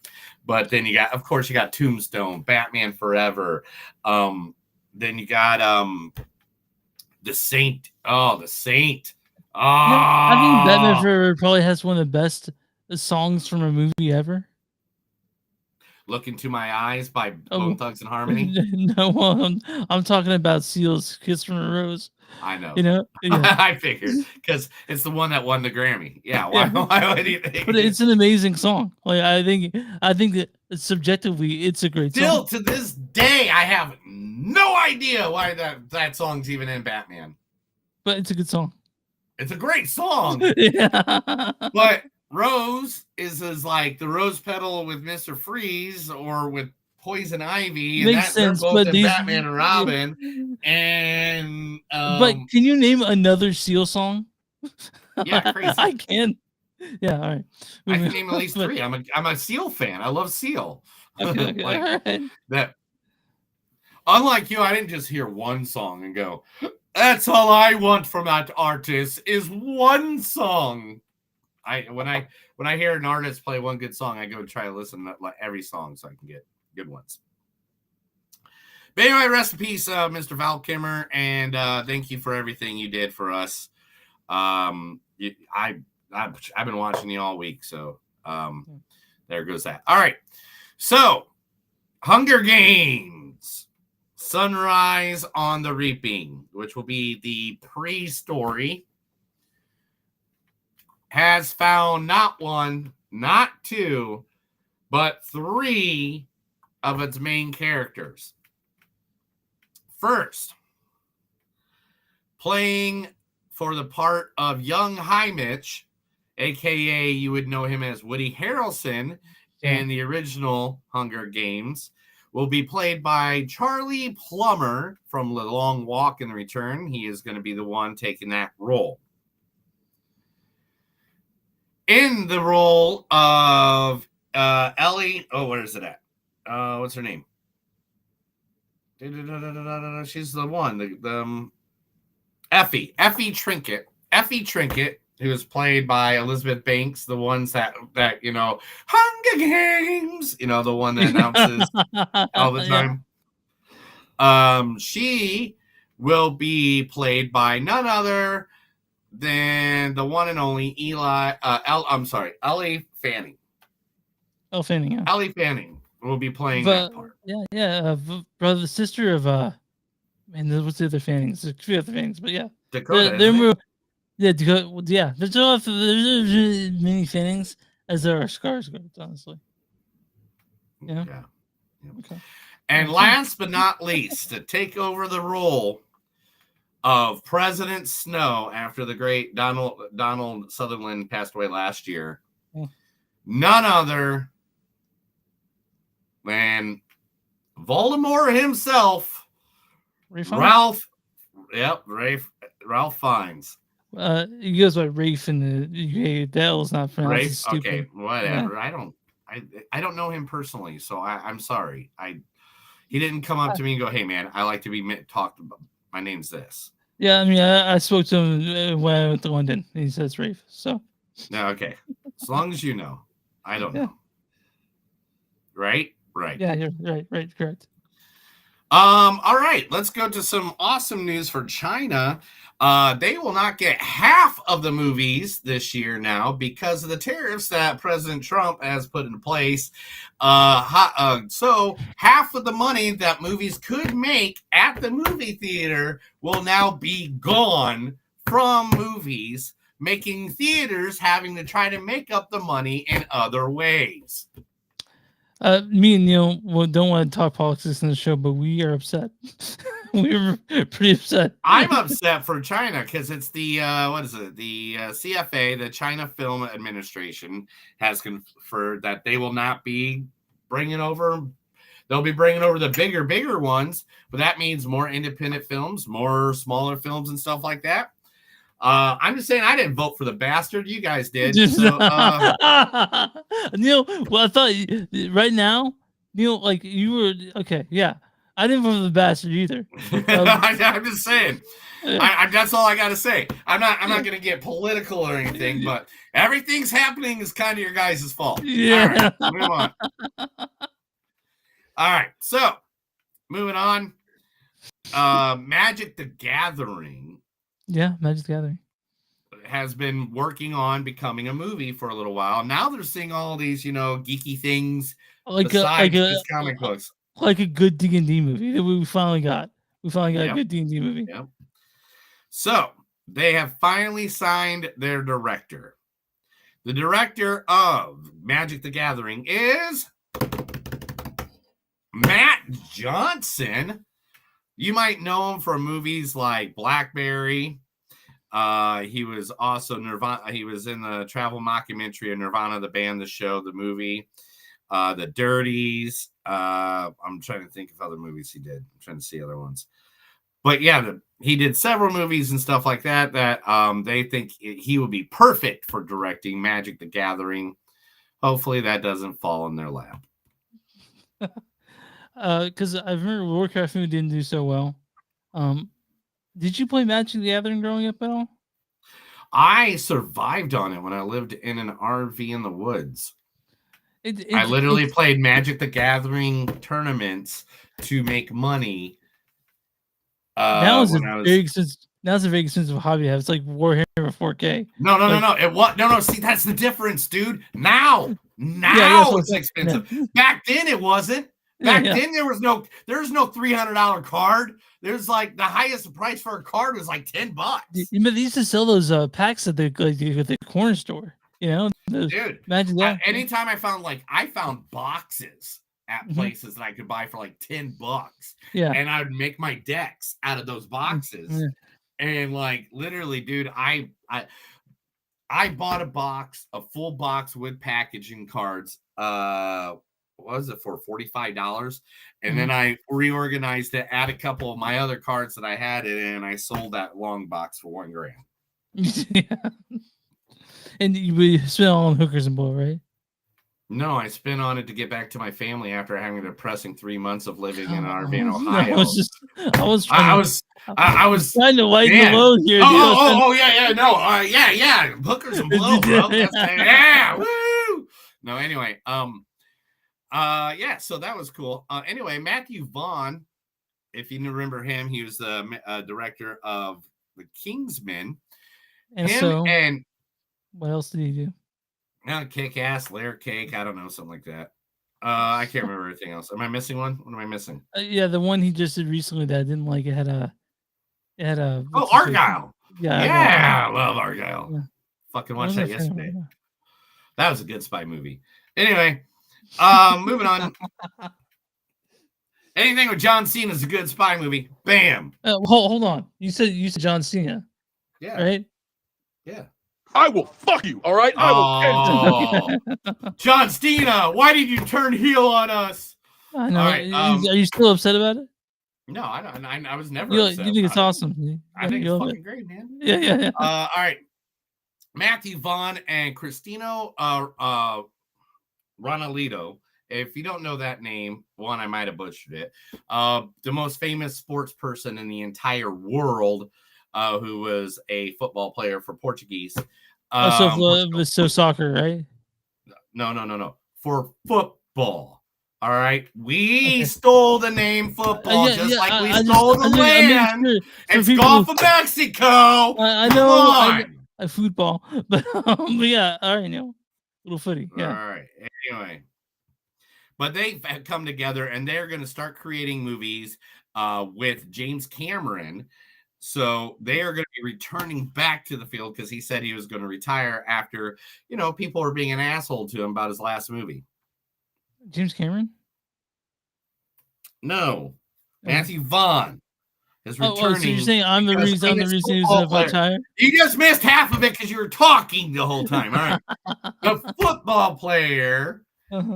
But then you got Tombstone, Batman Forever. Then you got The Saint. Oh, The Saint. I think Batman Forever probably has one of the best songs from a movie ever. Look Into My Eyes by Bone Thugs and Harmony. No, I'm talking about Seal's Kiss from a Rose. I know. Yeah. I figured because it's the one that won the Grammy. Yeah. Why would you think? But it's an amazing song. Like I think that subjectively it's a great song. Still to this day, I have no idea why that song's even in Batman. But it's a good song. It's a great song. Yeah. But Rose is like the rose petal with Mr. Freeze or with Poison Ivy. And Makes sense, they're both but in Batman and Robin. And but can you name another Seal song? Yeah, crazy. I can. Yeah, all right. I can name at least 3. I'm a Seal fan. I love Seal. Okay, all right. That. Unlike you, I didn't just hear one song and go, that's all I want from that artist is one song. When I hear an artist play one good song, I go try to listen to every song so I can get good ones. But anyway, rest in peace, Mr. Val Kilmer, and thank you for everything you did for us. I've been watching you all week, so there goes that. All right, so Hunger Games. Sunrise on the Reaping, which will be the pre-story, has found not 1, not 2, but 3 of its main characters. First, playing for the part of young Haymitch, a.k.a. you would know him as Woody Harrelson in the original Hunger Games, will be played by Charlie Plummer from The Long Walk and the Return. He is going to be the one taking that role. In the role of Ellie, what is it at? What's her name? She's the one, Effie Trinket. Effie Trinket, who is played by Elizabeth Banks, the ones that Hunger Games, the one that announces all the time. She will be played by none other than the one and only Ellie Fanning. Oh, Fanning, yeah. Ellie Fanning will be playing that part. Brother, sister of what's the other Fannings? There's 2 other Fannings, but yeah, Dakota. Dakota. Yeah, there's many Fannings as there are Skarsgårds, honestly. Yeah. Okay. And last but not least, to take over the role of President Snow after the great Donald Sutherland passed away last year, none other than Voldemort himself, Ralph. Yep, Ralph Fiennes. He goes by Rafe in the UK. That was not pronounced. Rafe. Stupid. Okay, whatever. Yeah. I don't know him personally, so I'm sorry. He didn't come up to me and go, "Hey, man, I like to be talked about. My name's this." Yeah, I mean, I spoke to him when I went to London. And he says Rafe. So. No, okay. As long as you know, I don't know. Right. Yeah, you're right, correct. All right, let's go to some awesome news for China. They will not get half of the movies this year now because of the tariffs that President Trump has put in place. So half of the money that movies could make at the movie theater will now be gone from movies, making theaters having to try to make up the money in other ways. Me and Neil don't want to talk politics in the show, but we are upset. We're pretty upset. I'm upset for China because it's the what is it? The CFA, the China Film Administration, has conferred that they will not be bringing over. They'll be bringing over the bigger ones, but that means more independent films, more smaller films, and stuff like that. I'm just saying I didn't vote for the bastard. You guys did. So, Neil, well, I thought right now, Neil, like you were okay. Yeah, I didn't vote for the bastard either. I'm just saying. That's all I got to say. I'm not going to get political or anything, but everything's happening is kind of your guys' fault. Yeah. All right, move on. All right, so moving on. Magic the Gathering. Yeah, Magic the Gathering has been working on becoming a movie for a little while. Now they're seeing all these, geeky things besides just comic books. Like a good D&D movie that we finally got. We finally got a good D&D movie. Yep. So they have finally signed their director. The director of Magic the Gathering is Matt Johnson. You might know him from movies like Blackberry. He was also Nirvana. He was in the travel mockumentary of Nirvana, the band, the show, the movie, The Dirties. I'm trying to think of other movies he did. I'm trying to see other ones. But yeah, he did several movies and stuff like that they think he would be perfect for directing Magic the Gathering. Hopefully that doesn't fall in their lap. Because I remember Warcraft movie didn't do so well. Did you play Magic the Gathering growing up at all? I survived on it when I lived in an RV in the woods. I literally played Magic the Gathering tournaments to make money. Now it's a very expensive hobby to have. It's like Warhammer 4K. No. See, that's the difference, dude. Now it's expensive. Yeah. Back then it wasn't. Back then there's no $300 card. There's like the highest price for a card was like $10. But they used to sell those packs at the corner store. Dude. Imagine that. Anytime I found boxes at places that I could buy for like $10. Yeah. And I would make my decks out of those boxes. Yeah. And like literally, dude, I bought a full box with packaging cards. What was it for? $45. And then I reorganized it, add a couple of my other cards that I had in it, and I sold that long box for $1,000. Yeah. And you spent all on hookers and blow, right? No, I spent on it to get back to my family after having a depressing 3 months of living in an RV in Ohio. I was trying to lighten the load here. Yeah. Hookers and blow, bro. Yeah, woo. No, anyway, so that was cool. Anyway, Matthew Vaughn, if you remember him, he was the director of The Kingsman. And what else did he do? Kick-Ass, Layer Cake, I don't know, something like that. I can't remember everything else. Am I missing one? What am I missing? Yeah, the one he just did recently that I didn't like. It had a. Argyle. Yeah, I love Argyle. Yeah. Fucking watched that yesterday. That was a good spy movie. Anyway, moving on. Anything with John Cena is a good spy movie. Bam. Hold on. You said John Cena. Yeah. Right? Yeah. I will fuck you, all right? Oh, John Cena, why did you turn heel on us? I know. All right. Are you still upset about it? No, I was never You upset. think it's awesome. I think it's fucking great, man. Yeah. All right. Matthew Vaughn and Cristino Ronaldo. If you don't know that name, one, I might have butchered it. The most famous sports person in the entire world, who was a football player for Portuguese. So soccer, right? No. For football. All right. We stole the name football we stole the land. It's Gulf of Mexico. I know. Football. But yeah, all right, no. Little footy. Yeah. All right. Anyway. But they've come together and they're going to start creating movies with James Cameron. So they are going to be returning back to the field because he said he was going to retire after, people were being an asshole to him about his last movie. James Cameron? No. Matthew Vaughn is returning. So you're saying I'm the reason he was going to retire? You just missed half of it because you were talking the whole time. All right. The football player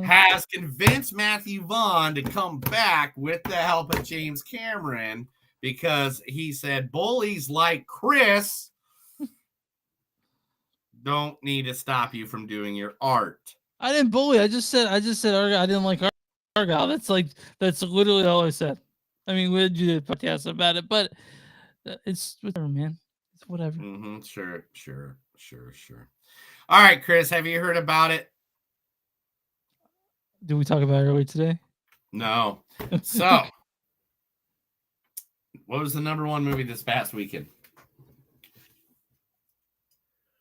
has convinced Matthew Vaughn to come back with the help of James Cameron because he said bullies like Chris don't need to stop you from doing your art. I didn't bully. I just said I didn't like Argyle. That's literally all I said. I mean, we did do a podcast about it, but it's whatever, man. It's whatever. Sure. All right, Chris, have you heard about it? Did we talk about it earlier today? No. So, what was the number one movie this past weekend?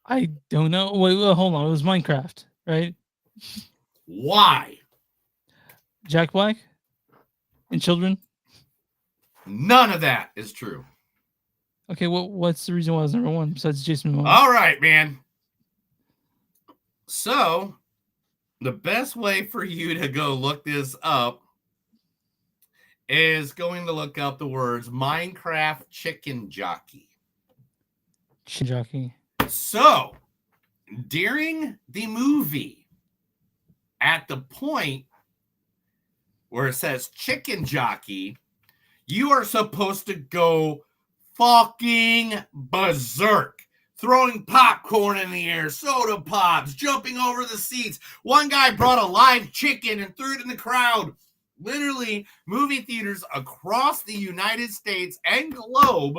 I don't know. Wait, hold on. It was Minecraft, right? Why? Jack Black and children? None of that is true. Okay, what's the reason why it was number one besides Jason Momoa? All right, man. So, the best way for you to go look this up is going to look up the words Minecraft Chicken Jockey. Chicken Jockey. So, during the movie, at the point where it says Chicken Jockey, you are supposed to go fucking berserk. Throwing popcorn in the air, soda pops, jumping over the seats. One guy brought a live chicken and threw it in the crowd. Literally, movie theaters across the United States and globe.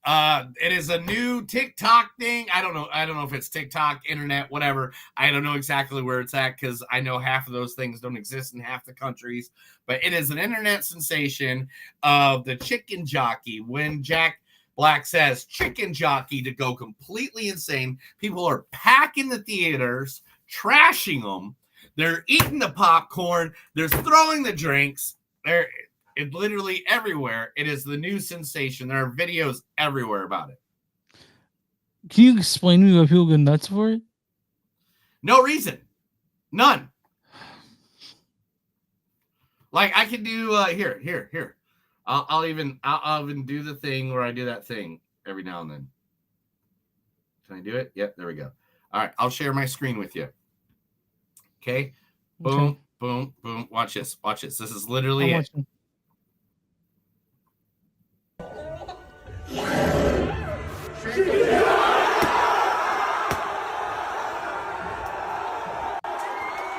It is a new TikTok thing. I don't know if it's TikTok, internet, whatever. I don't know exactly where it's at because I know half of those things don't exist in half the countries. But it is an internet sensation of the chicken jockey. When Jack Black says chicken jockey to go completely insane. People are packing the theaters, trashing them. They're eating the popcorn. They're throwing the drinks. They're literally everywhere. It is the new sensation. There are videos everywhere about it. Can you explain to me why people go nuts for it? No reason. None. Like I can do here. I'll even do the thing where I do that thing every now and then. Can I do it? Yep, there we go. All right, I'll share my screen with you. Okay. Boom, boom, boom. Watch this. This is literally it.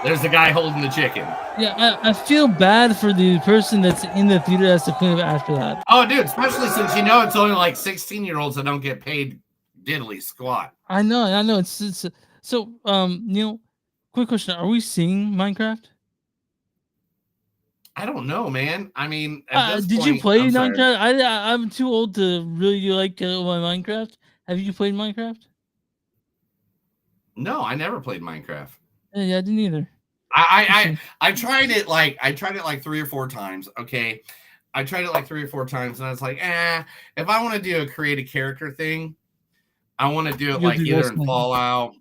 There's the guy holding the chicken. Yeah, I feel bad for the person that's in the theater that has to clean up after that. Oh, dude, especially since it's only like 16-year-olds that don't get paid diddly squat. I know. It's so Neil, quick question: are we seeing Minecraft? I don't know, man. I mean, did you play Minecraft? I'm too old to really like my Minecraft. Have you played Minecraft? No, I never played Minecraft. Yeah, I didn't either. I tried it like 3 or 4 times. Okay. I tried it like 3 or 4 times and I was like, if I want to do a create a character thing, I want to do it like either in Fallout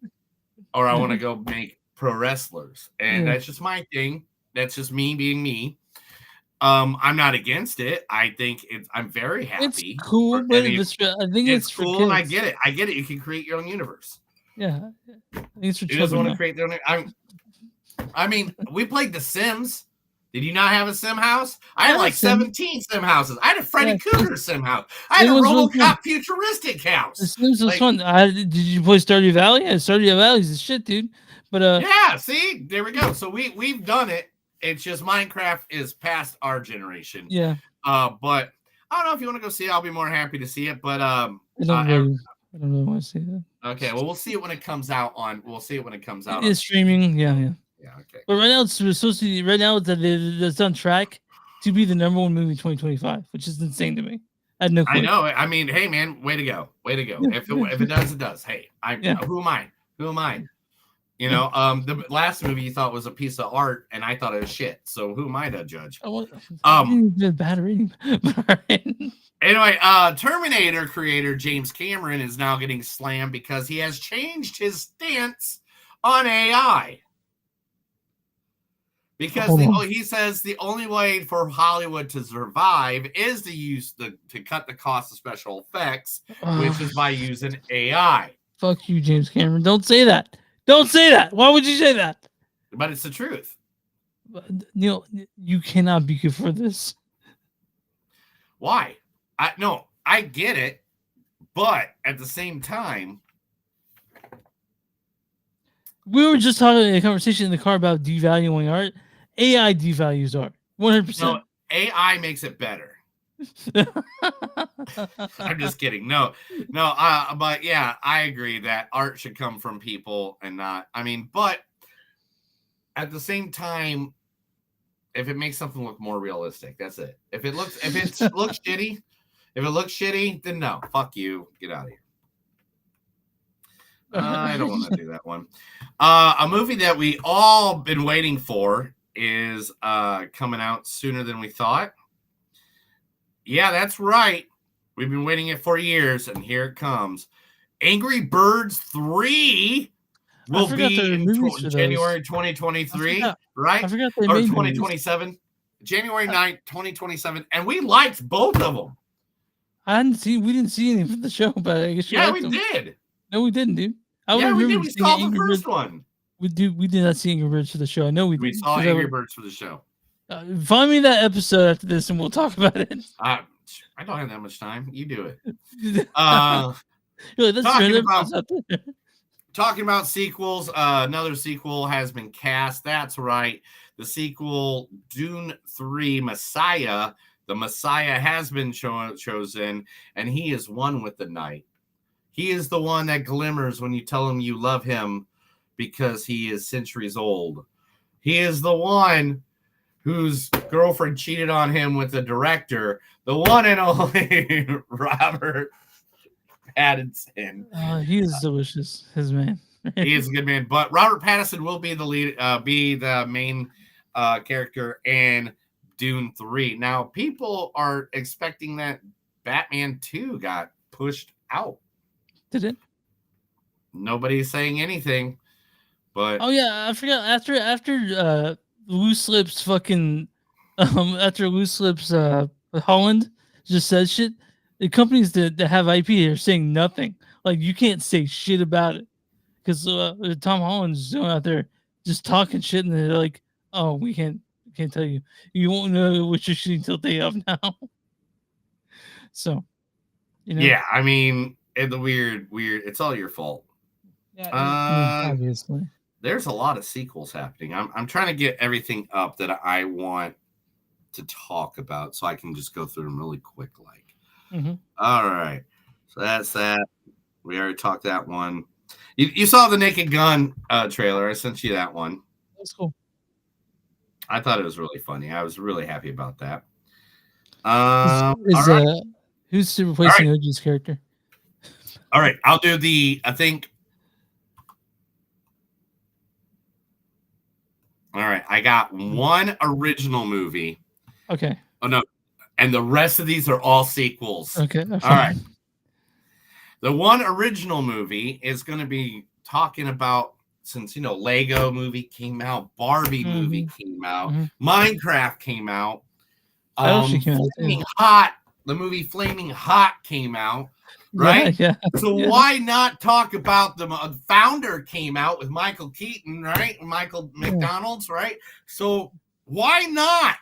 or I want to go make pro wrestlers. And that's just my thing. That's just me being me. I'm not against it. I think I'm very happy. It's cool, but I think it's for cool, kids. and I get it. I get it. You can create your own universe. Yeah, I think it's for He doesn't children. want to create their own. I mean, we played The Sims. Did you not have a sim house? I had like 17 sim houses. I had a Freddy Krueger sim house. I had a RoboCop futuristic house. The Sims was fun. Did you play Stardew Valley? Yeah, Stardew Valley's the shit, dude. But yeah, see, there we go. So we've done it. It's just Minecraft is past our generation. Yeah. But I don't know if you want to go see it. I'll be more happy to see it. But I don't really want to see that. Okay, well, we'll see it when it comes out on. We'll see it when it comes out. It's streaming, yeah. Yeah, okay. But right now it's supposed to be. Right now it's on track to be the #1 movie in 2025, which is insane to me. I had no clue. I know. I mean, hey man, way to go, way to go. If it does, it does. Hey, who am I? Who am I? You know, the last movie you thought was a piece of art, and I thought it was shit. So who am I to judge? Bad rating. Anyway, Terminator creator James Cameron is now getting slammed because he has changed his stance on AI. Because he says the only way for Hollywood to survive is to cut the cost of special effects, which is by using AI. Fuck you, James Cameron. Don't say that. Don't say that. Why would you say that? But it's the truth. Neil, you cannot be good for this. Why? I get it, but at the same time, we were just having a conversation in the car about devaluing art. AI devalues art 100%. No, AI makes it better. I'm just kidding. No. But yeah, I agree that art should come from people and not. I mean, but at the same time, if it makes something look more realistic, that's it. If it looks shitty, then no, fuck you, get out of here. I don't want to do that one. A movie that we all been waiting for is coming out sooner than we thought. Yeah, that's right. We've been waiting it for years, and here it comes. Angry Birds 3 will be in January 2023, right? I forgot they or made 2027. January 9th, 2027. And we liked both of them. We didn't see any from the show, but I guess we did. No, we didn't, dude. We did. We saw the first one. We did not see Angry Birds for the show. I know we did. We saw Angry Birds for the show. Find me that episode after this, and we'll talk about it. I don't have that much time. You do it. Talking about sequels, another sequel has been cast. That's right. The sequel, Dune 3 Messiah. The Messiah has been chosen, and he is one with the night. He is the one that glimmers when you tell him you love him because he is centuries old. He is the one whose girlfriend cheated on him with the director, the one and only Robert Pattinson. He is delicious, his man. He is a good man, but Robert Pattinson will be the lead, be the main character in Dune 3. Now, people are expecting that Batman 2 got pushed out. Did it? Nobody's saying anything, but I forgot after Loose Lips fucking after Loose Lips Holland just said shit. The companies that have IP are saying nothing. Like, you can't say shit about it because Tom Holland's out there just talking shit, and they're like, "Oh, we can't tell you. You won't know what you're shooting till day of now." So, yeah, I mean, the weird. It's all your fault. Yeah, obviously. There's a lot of sequels happening. I'm trying to get everything up that I want to talk about, so I can just go through them really quick. All right, so that's that. We already talked that one. You saw the Naked Gun trailer. I sent you that one. That's cool. I thought it was really funny. I was really happy about that. Who's replacing OG's character? All right, I'll do I think. All right, I got one original movie. Okay. Oh, no. And the rest of these are all sequels. Okay. All right. The one original movie is going to be talking about, since, Lego movie came out, Barbie movie came out, Minecraft came out. Flaming Hot, the movie Flaming Hot came out, right? Yeah. So why not talk about the Founder came out with Michael Keaton, right? Michael McDonald's, right? So why not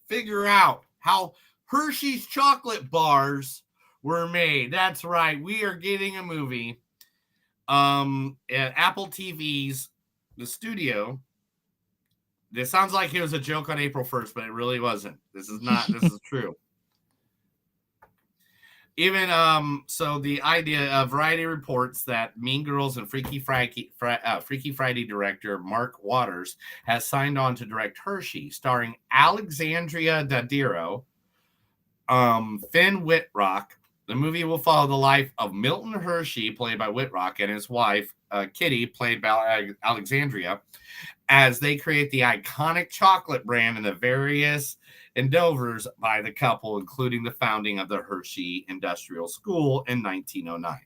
figure out how Hershey's chocolate bars were made? That's right. We are getting a movie at Apple TV's The Studio. This sounds like it was a joke on April 1st, but it really wasn't. This is not. This is true. Even so, the idea Variety reports that Mean Girls and Freaky Friday director Mark Waters has signed on to direct Hershey, starring Alexandria Daddario, Finn Wittrock. The movie will follow the life of Milton Hershey, played by Wittrock, and his wife Kitty, played by Alexandria, as they create the iconic chocolate brand and the various endeavors by the couple, including the founding of the Hershey Industrial School in 1909.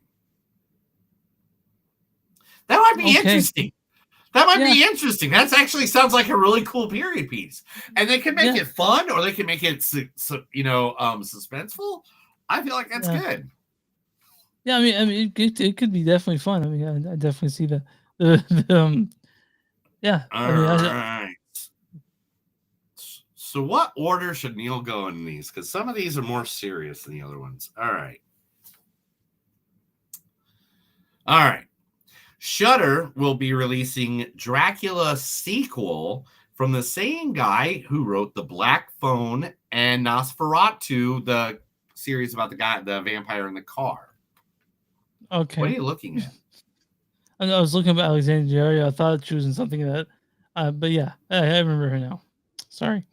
That might be interesting. That might be interesting. That actually sounds like a really cool period piece. And they can make it fun, or they can make it, suspenseful. I feel like that's good. Yeah, I mean, it could be definitely fun. I mean, I definitely see that. Yeah. All right. So what order should Neil go in these? Because some of these are more serious than the other ones. All right. Shudder will be releasing Dracula sequel from the same guy who wrote The Black Phone and Nosferatu, the series about the vampire in the car. Okay. What are you looking at? I was looking at Alexandria. I thought she was in something of that. But yeah, I remember her now. Sorry.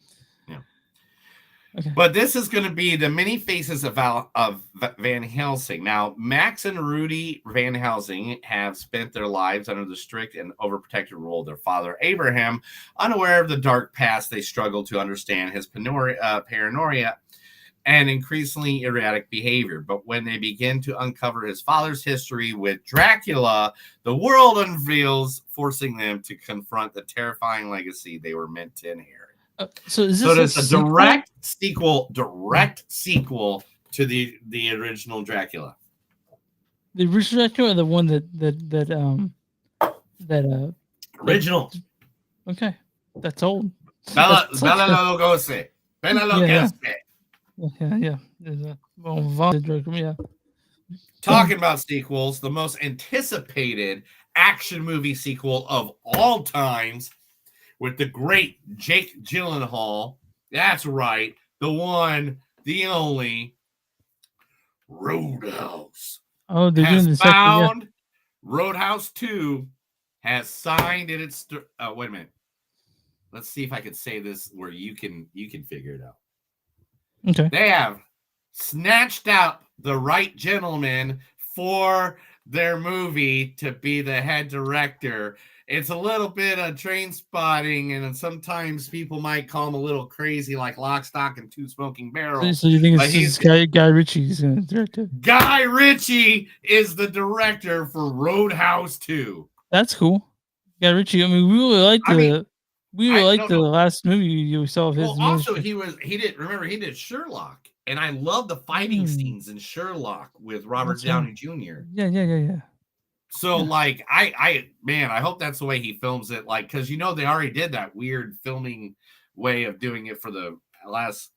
Yeah. Okay. But this is going to be the many faces of Van Helsing. Now, Max and Rudy Van Helsing have spent their lives under the strict and overprotective rule of their father, Abraham, unaware of the dark past. They struggle to understand his paranoia and increasingly erratic behavior. But when they begin to uncover his father's history with Dracula, the world unveils, forcing them to confront the terrifying legacy they were meant to inherit. So is this a direct sequel to the original Dracula? The original Dracula, or the one that original? Okay, that's old. Bela Lugosi. Bela Lugosi. Yeah. Talking about sequels, the most anticipated action movie sequel of all times, with the great Jake Gyllenhaal. That's right, the one, the only, Roadhouse. Oh, they're doing the second. Yeah. Roadhouse 2 has signed in its. Wait a minute. Let's see if I can say this where you can figure it out. Okay. They have snatched up the right gentleman for their movie to be the head director. It's a little bit of train spotting, and sometimes people might call him a little crazy, like Lock, Stock, and Two Smoking Barrels. So you think it's just Guy Ritchie's going to direct it? Guy Ritchie is the director for Roadhouse 2. That's cool. Guy Ritchie. I mean, we really liked the last movie you saw of his. Well, also he did Sherlock, and I love the fighting scenes in Sherlock with Robert Downey Jr. Yeah. So like I hope that's the way he films it, like, because they already did that weird filming way of doing it for the last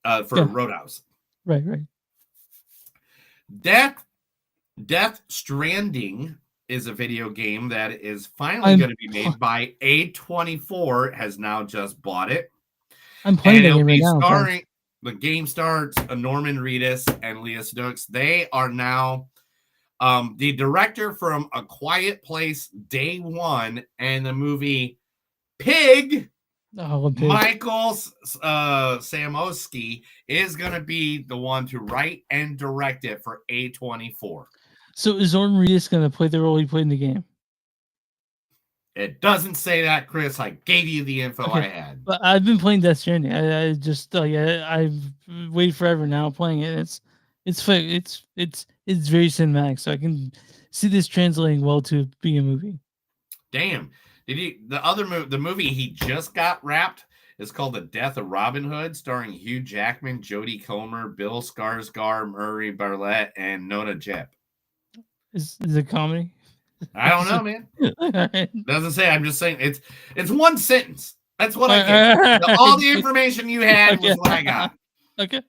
Roadhouse. Right. Death Stranding is a video game that is finally going to be made by A24. Has now just bought it. I'm playing the game right now. The game stars Norman Reedus and Leah Stokes. They are now the director from A Quiet Place Day One and the movie Pig. Michael Samosky is going to be the one to write and direct it for A24. So is Norman Reedus going to play the role he played in the game? It doesn't say that, Chris. I gave you the info I had. But I've been playing Death Stranding. I just I've waited forever now playing it. It's very cinematic, so I can see this translating well to being a movie. Damn. The movie he just got wrapped is called The Death of Robin Hood, starring Hugh Jackman, Jodie Comer, Bill Skarsgård, Murray Bartlett, and Nona Jep. Is it comedy? I don't know, man. Doesn't say. I'm just saying it's one sentence. That's what I get. All the information you had was what I got. Okay.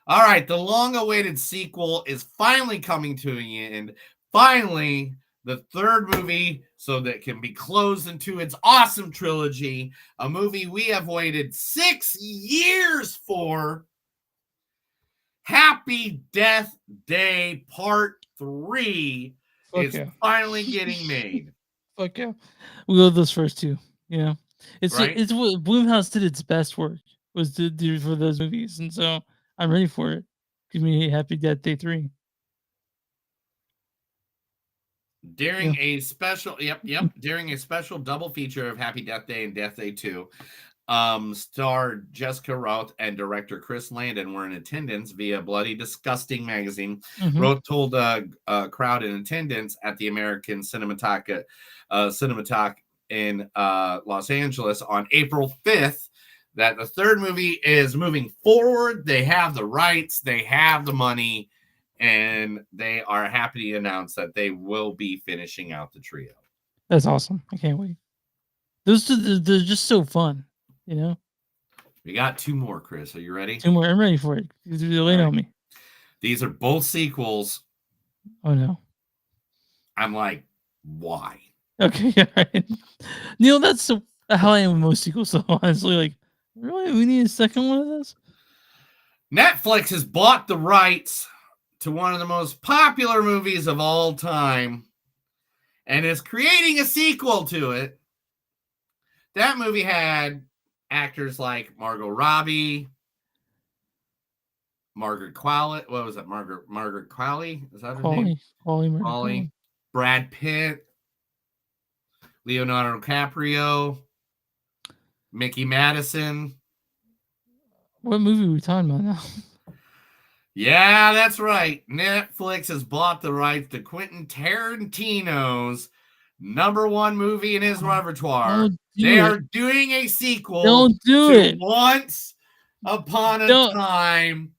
All right. The long-awaited sequel is finally coming to an end. Finally, the third movie, so that it can be closed into its awesome trilogy, a movie we have waited 6 years for. Happy Death Day Part 3 is finally getting made. Fuck yeah. We love those first two. Yeah. It's Right? it's what Blumhouse did its best work was to do for those movies. And so I'm ready for it. Give me Happy Death Day 3. During a special during a special double feature of Happy Death Day and Death Day 2, star Jessica Roth and director Chris Landon were in attendance via Bloody Disgusting magazine. Roth told a crowd in attendance at the American Cinematheque in Los Angeles on April 5th that the third movie is moving forward. They have the rights, they have the money, and they are happy to announce that they will be finishing out the trio. That's awesome. I can't wait. Those two, they're just so fun, you know? We got 2 more, Chris. Are you ready? 2 more. I'm ready for it. You're laying on me. These are both sequels. Oh, no. I'm like, why? Okay, all right. Neil, that's how I am with most sequels, so honestly, like, really? We need a second one of this? Netflix has bought the rights to one of the most popular movies of all time and is creating a sequel to it. That movie had actors like Margot Robbie, Margaret Qualley. What was it? Margaret Qualley? Is that her name? Qualley. Brad Pitt, Leonardo DiCaprio, Mickey Madison. What movie are we talking about now? Yeah, that's right. Netflix has bought the rights to Quentin Tarantino's #1 movie in his repertoire. They are doing a sequel to Once Upon a Time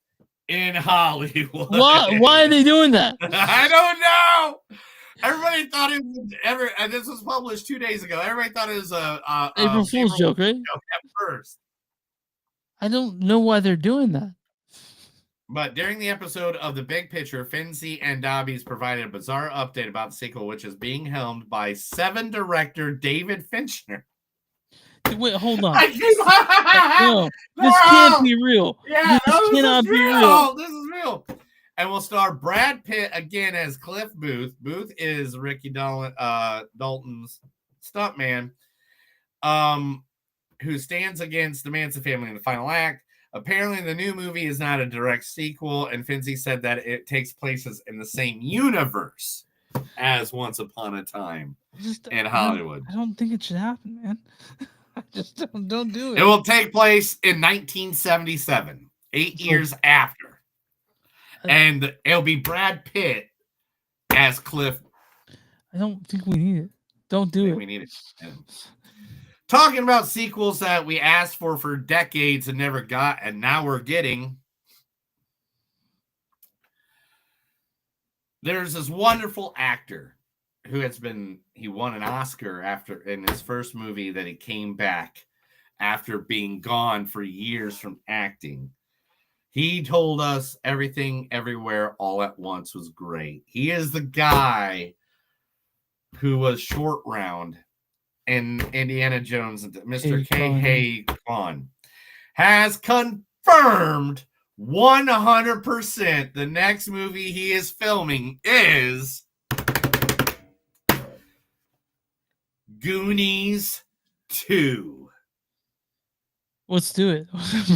in Hollywood. Why are they doing that? I don't know. Everybody thought it was and this was published 2 days ago. Everybody thought it was a April Fool's joke, right? At first. I don't know why they're doing that. But during the episode of The Big Picture, Finzi and Dobbies provided a bizarre update about the sequel, which is being helmed by Seven director David Fincher. Wait, hold on. No, this can't be real. Yeah, this cannot be real. This is real. And we'll star Brad Pitt again as Cliff Booth. Booth is Ricky Dalton's stuntman, who stands against the Manson family in the final act. Apparently, the new movie is not a direct sequel, and Finzi said that it takes places in the same universe as Once Upon a Time in Hollywood. I don't think it should happen, man. I just don't do it. It will take place in 1977, 8 years after. And it'll be Brad Pitt as Cliff. I don't think we need it. Don't do it. We need it. Talking about sequels that we asked for decades and never got, and now we're getting. There's this wonderful actor who he won an Oscar in his first movie that he came back after being gone for years from acting. He told us Everything Everywhere All at Once was great. He is the guy who was Short Round in Indiana Jones. Mr. K. Kwan has confirmed 100% the next movie he is filming is Goonies 2. Let's do it.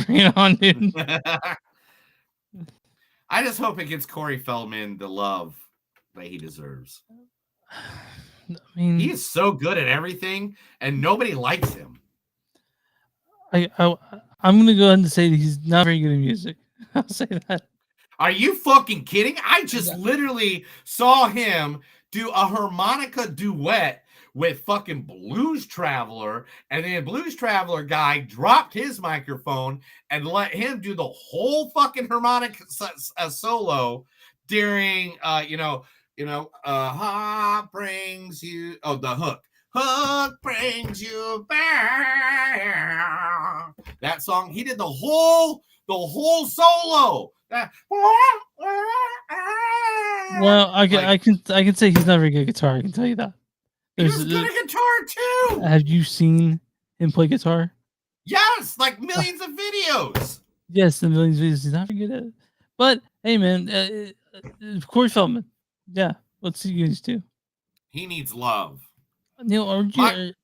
Bring it on, dude. I just hope it gives Corey Feldman the love that he deserves. I mean, he is so good at everything, and nobody likes him. I'm gonna go ahead and say that he's not very good at music. I'll say that. Are you fucking kidding? I just literally saw him do a harmonica duet with fucking Blues Traveler, and then Blues Traveler guy dropped his microphone and let him do the whole fucking harmonic solo during heart brings you, the hook. Hook brings you back. That song, he did the whole solo. Well, I can say he's not very good at guitar. I can tell you that. He was good at guitar too. Have you seen him play guitar? Yes, like millions of videos. Yes, the millions of videos. He's not very good at it. But hey, man, Corey Feldman. Yeah, let's see you guys do. He needs love. Neil, the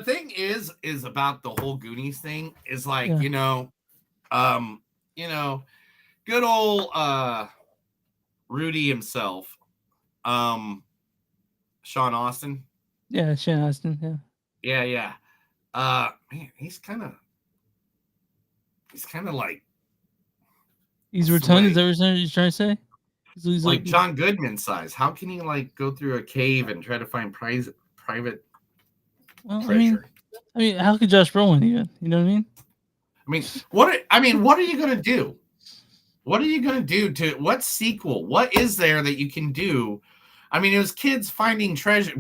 thing is about the whole Goonies thing is like, good old Rudy himself, Sean Austin. Yeah, Sean Austin. Yeah. Man, he's kind of like he's rotund. Is that what you're trying to say? He's like John Goodman size. How can he like go through a cave and try to find private treasure? I mean, how could Josh Brolin even? You know what I mean? What are you gonna do? What are you gonna do to what sequel? What is there that you can do? I mean, it was kids finding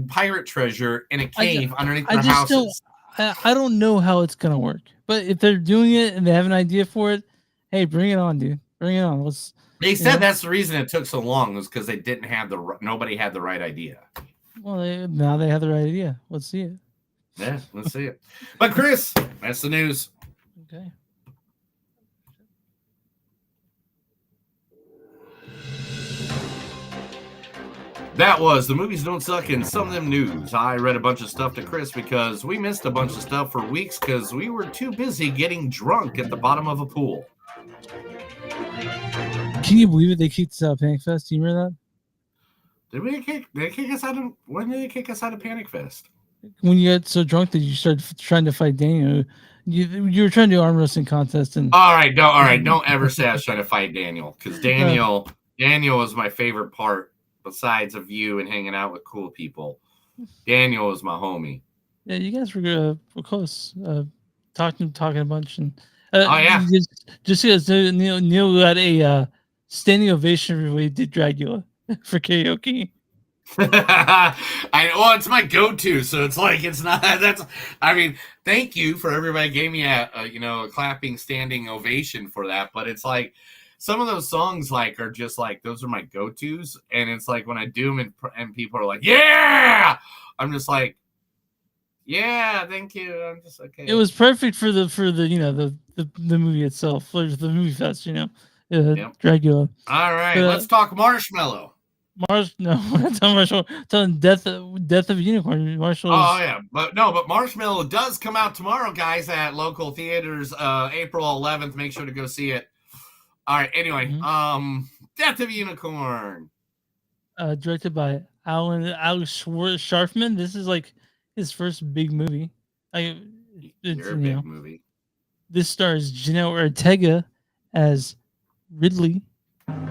pirate treasure in a cave underneath their houses. I don't know how it's gonna work, but if they're doing it and they have an idea for it, hey, bring it on, dude. Bring it on. They said that's the reason it took so long was because they didn't have nobody had the right idea. Well, now they have the right idea. Let's see it. Yeah, let's see it. But Chris, that's the news. Okay. That was the movies don't suck and some of them news. I read a bunch of stuff to Chris because we missed a bunch of stuff for weeks because we were too busy getting drunk at the bottom of a pool. Can you believe it? They kicked us out of Panic Fest. Do you remember that? Did they kick us out of? When did they kick us out of Panic Fest? When you got so drunk that you started trying to fight Daniel. You were trying to do arm wrestling contest and. All right, don't ever say I was trying to fight Daniel because Daniel was my favorite part besides of you and hanging out with cool people. Daniel was my homie. Yeah, you guys were close. Talking a bunch and. Just because Neil got a standing ovation when he did Dracula for karaoke. It's my go-to, so it's like it's not. Thank you for everybody gave me a clapping standing ovation for that. But it's like some of those songs are just like those are my go-tos, and it's like when I do them and people are like, yeah, I'm just like. Yeah, thank you. I'm just okay. It was perfect for the the movie itself, for the movie fest, Dracula. All right, let's talk Marshmallow. No, that's not Marshmallow. Telling Death of a Unicorn. Marshmallow. Oh yeah, but Marshmallow does come out tomorrow, guys, at local theaters, April 11th. Make sure to go see it. All right. Anyway, Death of a Unicorn. Directed by Alex Sharfman. This is like his first big movie. Movie. This stars Janelle Ortega as Ridley.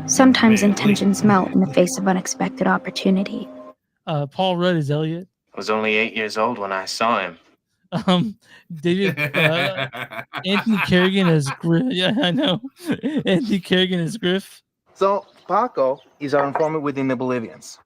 Sometimes intentions melt in the face of unexpected opportunity. Paul Rudd as Elliot. I was only 8 years old when I saw him. David Anthony Kerrigan as Griff. Yeah, I know. Anthony Kerrigan as Griff. So Paco is our informant within the Bolivians.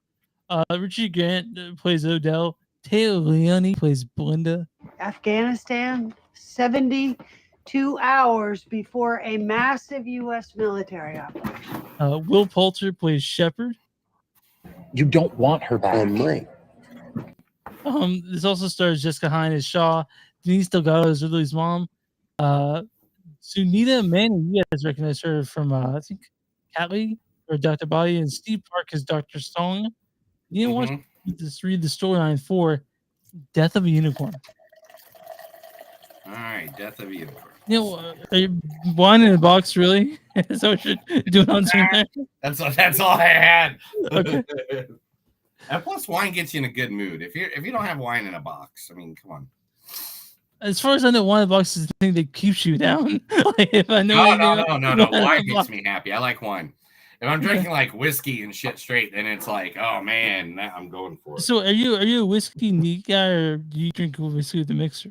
Richard Grant plays Odell. Taylor Leone plays Belinda. Afghanistan, 72 hours before a massive U.S. military operation. Will Poulter plays Shepard. You don't want her back. This also stars Jessica Hine as Shaw, Denise Delgado as Ridley's mom, Sunita Mani, you guys recognize her from I think Catley or Dr. Body, and Steve Park as Dr. Song. You know what? Just read the storyline for Death of a Unicorn. All right, Death of a Unicorn. Are you wine in a box, really? Is that what you're doing on screen there? That's all I had. Okay. And plus, wine gets you in a good mood. If you don't have wine in a box, I mean, come on. As far as I know, wine in a box is the thing that keeps you down. If I know no. Wine makes me happy. I like wine. If I'm drinking like whiskey and shit straight, then it's like, oh man, I'm going for it. So are you a whiskey neat guy, or do you drink whiskey with the mixer?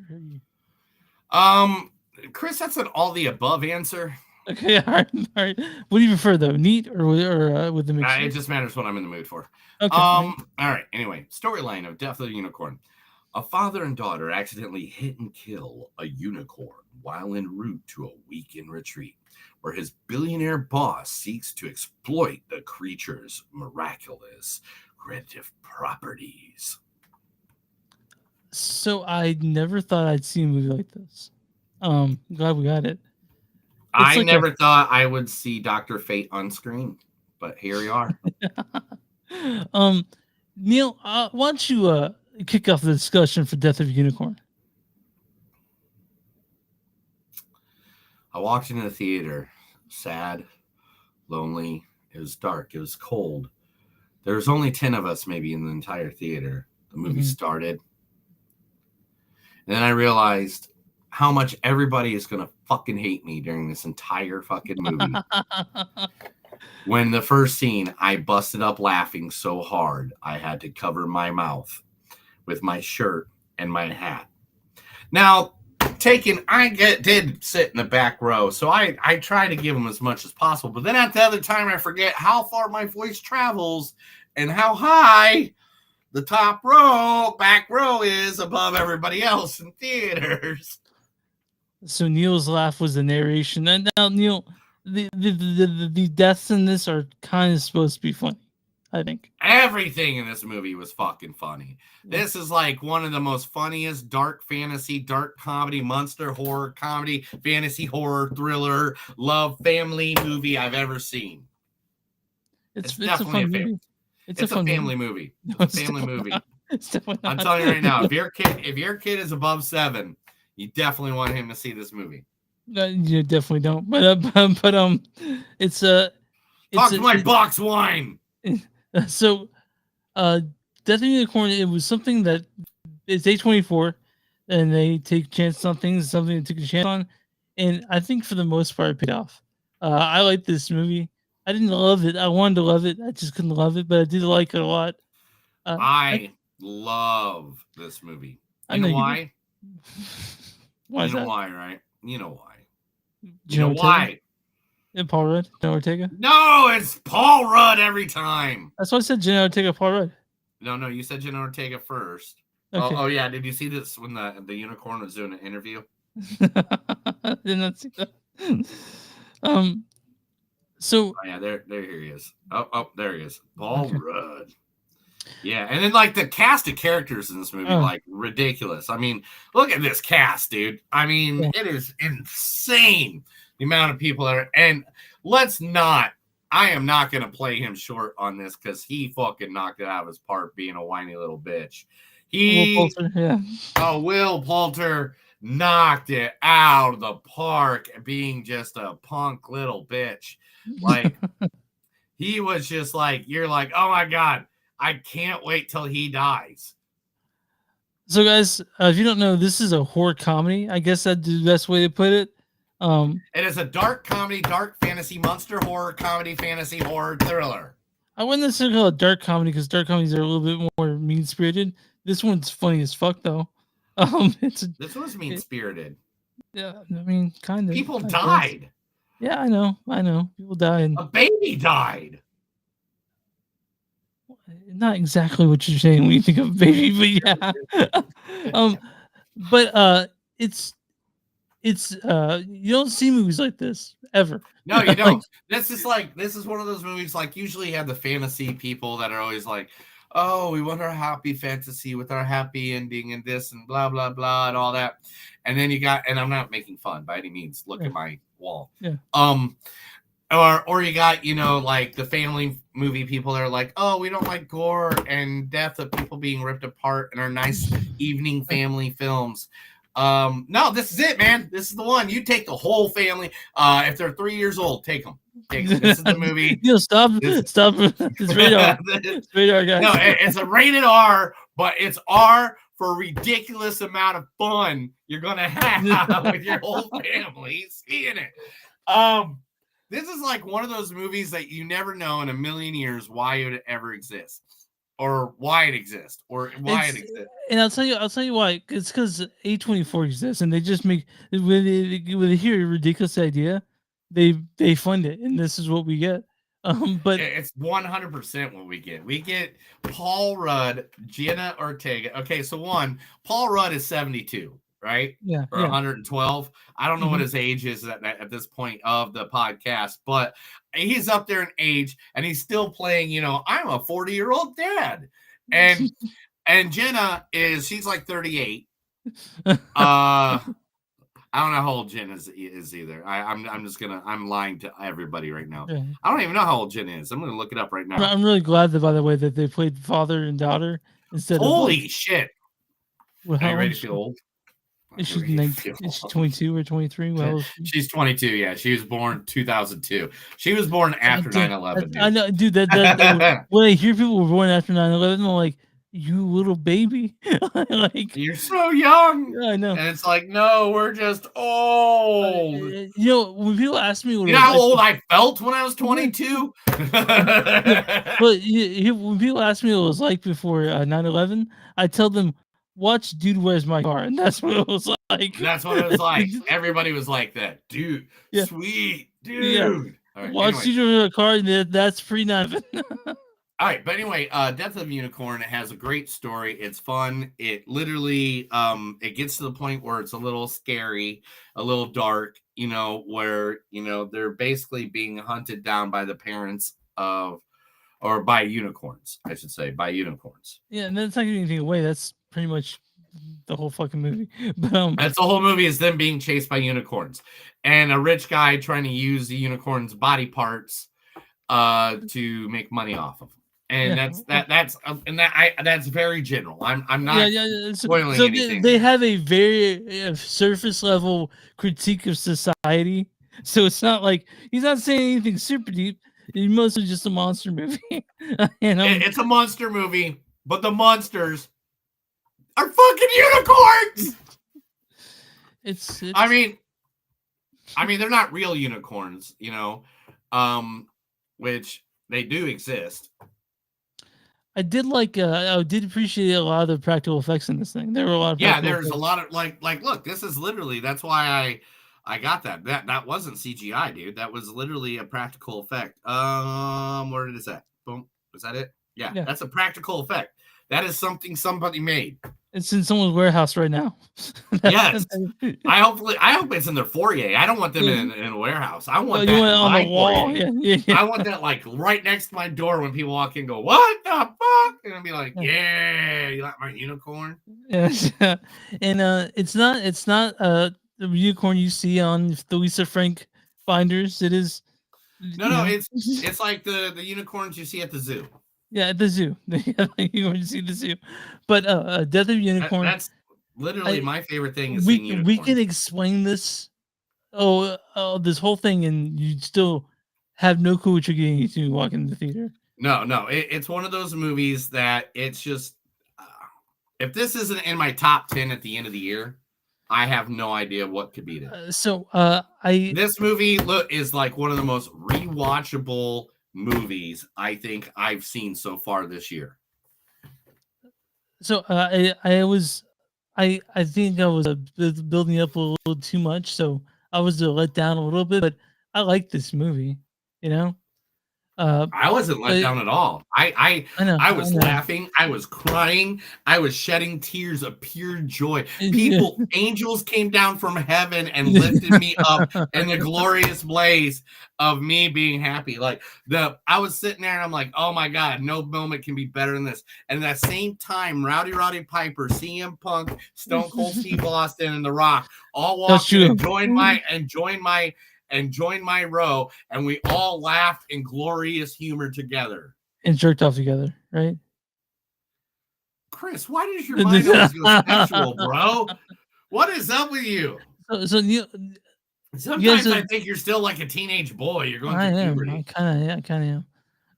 Chris, that's an all the above answer. Okay, all right. What do you prefer though, neat or with the mixer? It just matters what I'm in the mood for. Okay. All right. Anyway, storyline of Death of the Unicorn. A father and daughter accidentally hit and kill a unicorn while en route to a weekend retreat, where his billionaire boss seeks to exploit the creature's miraculous creative properties. So I never thought I'd see a movie like this. Glad we got it. I never thought I would see Dr. Fate on screen, but here we are. Neil, why don't you kick off the discussion for Death of a Unicorn? I walked into the theater, sad, lonely. It was dark. It was cold. There was only 10 of us maybe in the entire theater. The movie started. And then I realized how much everybody is going to fucking hate me during this entire fucking movie. When the first scene, I busted up laughing so hard, I had to cover my mouth with my shirt and my hat. Now, I did sit in the back row, so I try to give them as much as possible. But then at the other time, I forget how far my voice travels and how high the back row is above everybody else in theaters. So Neil's laugh was the narration. And now, Neil, the deaths in this are kind of supposed to be funny, I think. Everything in this movie was fucking funny. This is like one of the most funniest dark fantasy, dark comedy, monster horror comedy, fantasy horror, thriller, love, family movie I've ever seen. It's definitely a family. It's a family movie. It's a family movie. It's definitely not. I'm telling you right now, if your kid is above 7, you definitely want him to see this movie. You definitely don't. But it's talk to my box wine. So, Death of the Unicorn, it was something that it's A24, and they take chances on things. Something they took a chance on, and I think for the most part, it paid off. I like this movie. I didn't love it. I wanted to love it. I just couldn't love it, but I did like it a lot. I love this movie. You know why? Why is that? Why, right? You know why. You know why? And Paul Rudd, Jenna Ortega. No, it's Paul Rudd every time. That's why I said Jenna Ortega, Paul Rudd. No, you said Jenna Ortega first. Okay. Oh yeah, did you see this when the unicorn was doing an interview? I did not see that. So yeah, there he is. Oh, there he is. Paul Rudd. Yeah, and then like the cast of characters in this movie, like ridiculous. I mean, look at this cast, dude. I mean, it is insane the amount of people that are. And I am not going to play him short on this because he fucking knocked it out of his park being a whiny little bitch. Will Poulter, Will Poulter knocked it out of the park being just a punk little bitch. Like, he was just like, you're like, oh my God. I can't wait till he dies. So, guys, if you don't know, this is a horror comedy. I guess that's the best way to put it. It is a dark comedy, dark fantasy, monster horror, comedy, fantasy, horror, thriller. I wouldn't necessarily call it dark comedy because dark comedies are a little bit more mean-spirited. This one's funny as fuck, though. This one's mean-spirited. Yeah, I mean, kind of. People died. Yeah, I know. People died. A baby died. Not exactly what you're saying when you think of baby, but yeah. But it's you don't see movies like this ever. No, you don't. This is one of those movies, like, usually you have the fantasy people that are always like, oh, we want our happy fantasy with our happy ending and this and blah blah blah and all that. And then you got, and I'm not making fun by any means, look at my wall. Yeah. Or you got, like the family movie people that are like, oh, we don't like gore and death of people being ripped apart in our nice evening family films. No, this is it, man. This is the one. You take the whole family. If they're 3 years old, take them. This is the movie. Stop. It's rated R. It's rated R, guys. No, it's a rated R, but it's R for a ridiculous amount of fun you're gonna have with your whole family seeing it. This is like one of those movies that you never know in a million years why it would ever exist, or why it exists, or why it exists. And I'll tell you why. It's because A24 exists, and they just make when they hear a ridiculous idea, they fund it, and this is what we get. But It's 100% what we get. We get Paul Rudd, Jenna Ortega. Okay, so Paul Rudd is 72, right? Yeah, Or yeah. 112. I don't know what his age is at this point of the podcast, but he's up there in age, and he's still playing. I'm a 40-year-old dad, and Jenna she's like 38. I don't know how old Jen is either. I'm lying to everybody right now. Yeah. I don't even know how old Jen is. I'm gonna look it up right now. I'm really glad that, by the way, that they played father and daughter instead Holy of shit! Well, Are you ready to feel old? Is she 19? Is she 22 or 23? Well, she's 22. Yeah, she was born 2002. She was born after 9/11. I know, dude. That when I hear people were born after 9/11, I'm like, you little baby. Like, you're so young. Yeah, I know. And it's like, no, we're just old. When people ask me, you know how old I felt when I was 22. But when people ask me what it was like before 9/11, I tell them, watch Dude, Where's My Car? And that's what it was like. That's what it was like. Everybody was like that. Dude, sweet, dude. Yeah. All right, Watch Dude, Where's My Car? And that's pre 9/11. All right, but anyway, Death of a Unicorn, it has a great story. It's fun. It literally it gets to the point where it's a little scary, a little dark, where they're basically being hunted down by the parents or by unicorns, I should say, by unicorns. Yeah, and that's not giving anything away. That's pretty much the whole fucking movie. But that's the whole movie, is them being chased by unicorns and a rich guy trying to use the unicorn's body parts to make money off of them. And that's very general. I'm not spoiling anything. They have a very surface level critique of society. So it's not like he's not saying anything super deep. It's mostly just a monster movie. It's a monster movie, but the monsters are fucking unicorns. It's I mean they're not real unicorns, which they do exist. I did appreciate a lot of the practical effects in this thing. There were a lot of there's a lot of like look, this is literally, that's why I got that. That wasn't CGI, dude. That was literally a practical effect. Where did it at? Boom. Was that it? Yeah, that's a practical effect. That is something somebody made. It's in someone's warehouse right now. Yes. I hope it's in their foyer. I don't want them in a warehouse. I want that on the wall. Yeah. I want that like right next to my door when people walk in and go, what the fuck? And I'll be like, yeah, you like my unicorn? Yeah. And it's not the unicorn you see on the Lisa Frank binders. It is No, it's like the unicorns you see at the zoo. Yeah, at the zoo. You want to see the zoo. But Death of Unicorn. That's literally my favorite thing is seeing unicorns. We can explain this this whole thing, and you still have no clue what you're getting into when you walk into the theater. No. It's one of those movies that it's just if this isn't in my top 10 at the end of the year, I have no idea what could beat it. This movie is like one of the most rewatchable movies I think I've seen so far this year. So I think I was building up a little too much, so I was let down a little bit. But I like this movie, I wasn't let down at all. I was laughing. I was crying. I was shedding tears of pure joy. Angels came down from heaven and lifted me up in the glorious blaze of me being happy. I was sitting there and I'm like, oh my God, no moment can be better than this. And at the same time, Rowdy Roddy Piper, CM Punk, Stone Cold Steve Austin, and The Rock all walked in and joined my row, and we all laughed in glorious humor together. And jerked off together, right? Chris, why does your mind always go sexual, bro? What is up with you? Sometimes I think you're still like a teenage boy. You're going through puberty. I kind of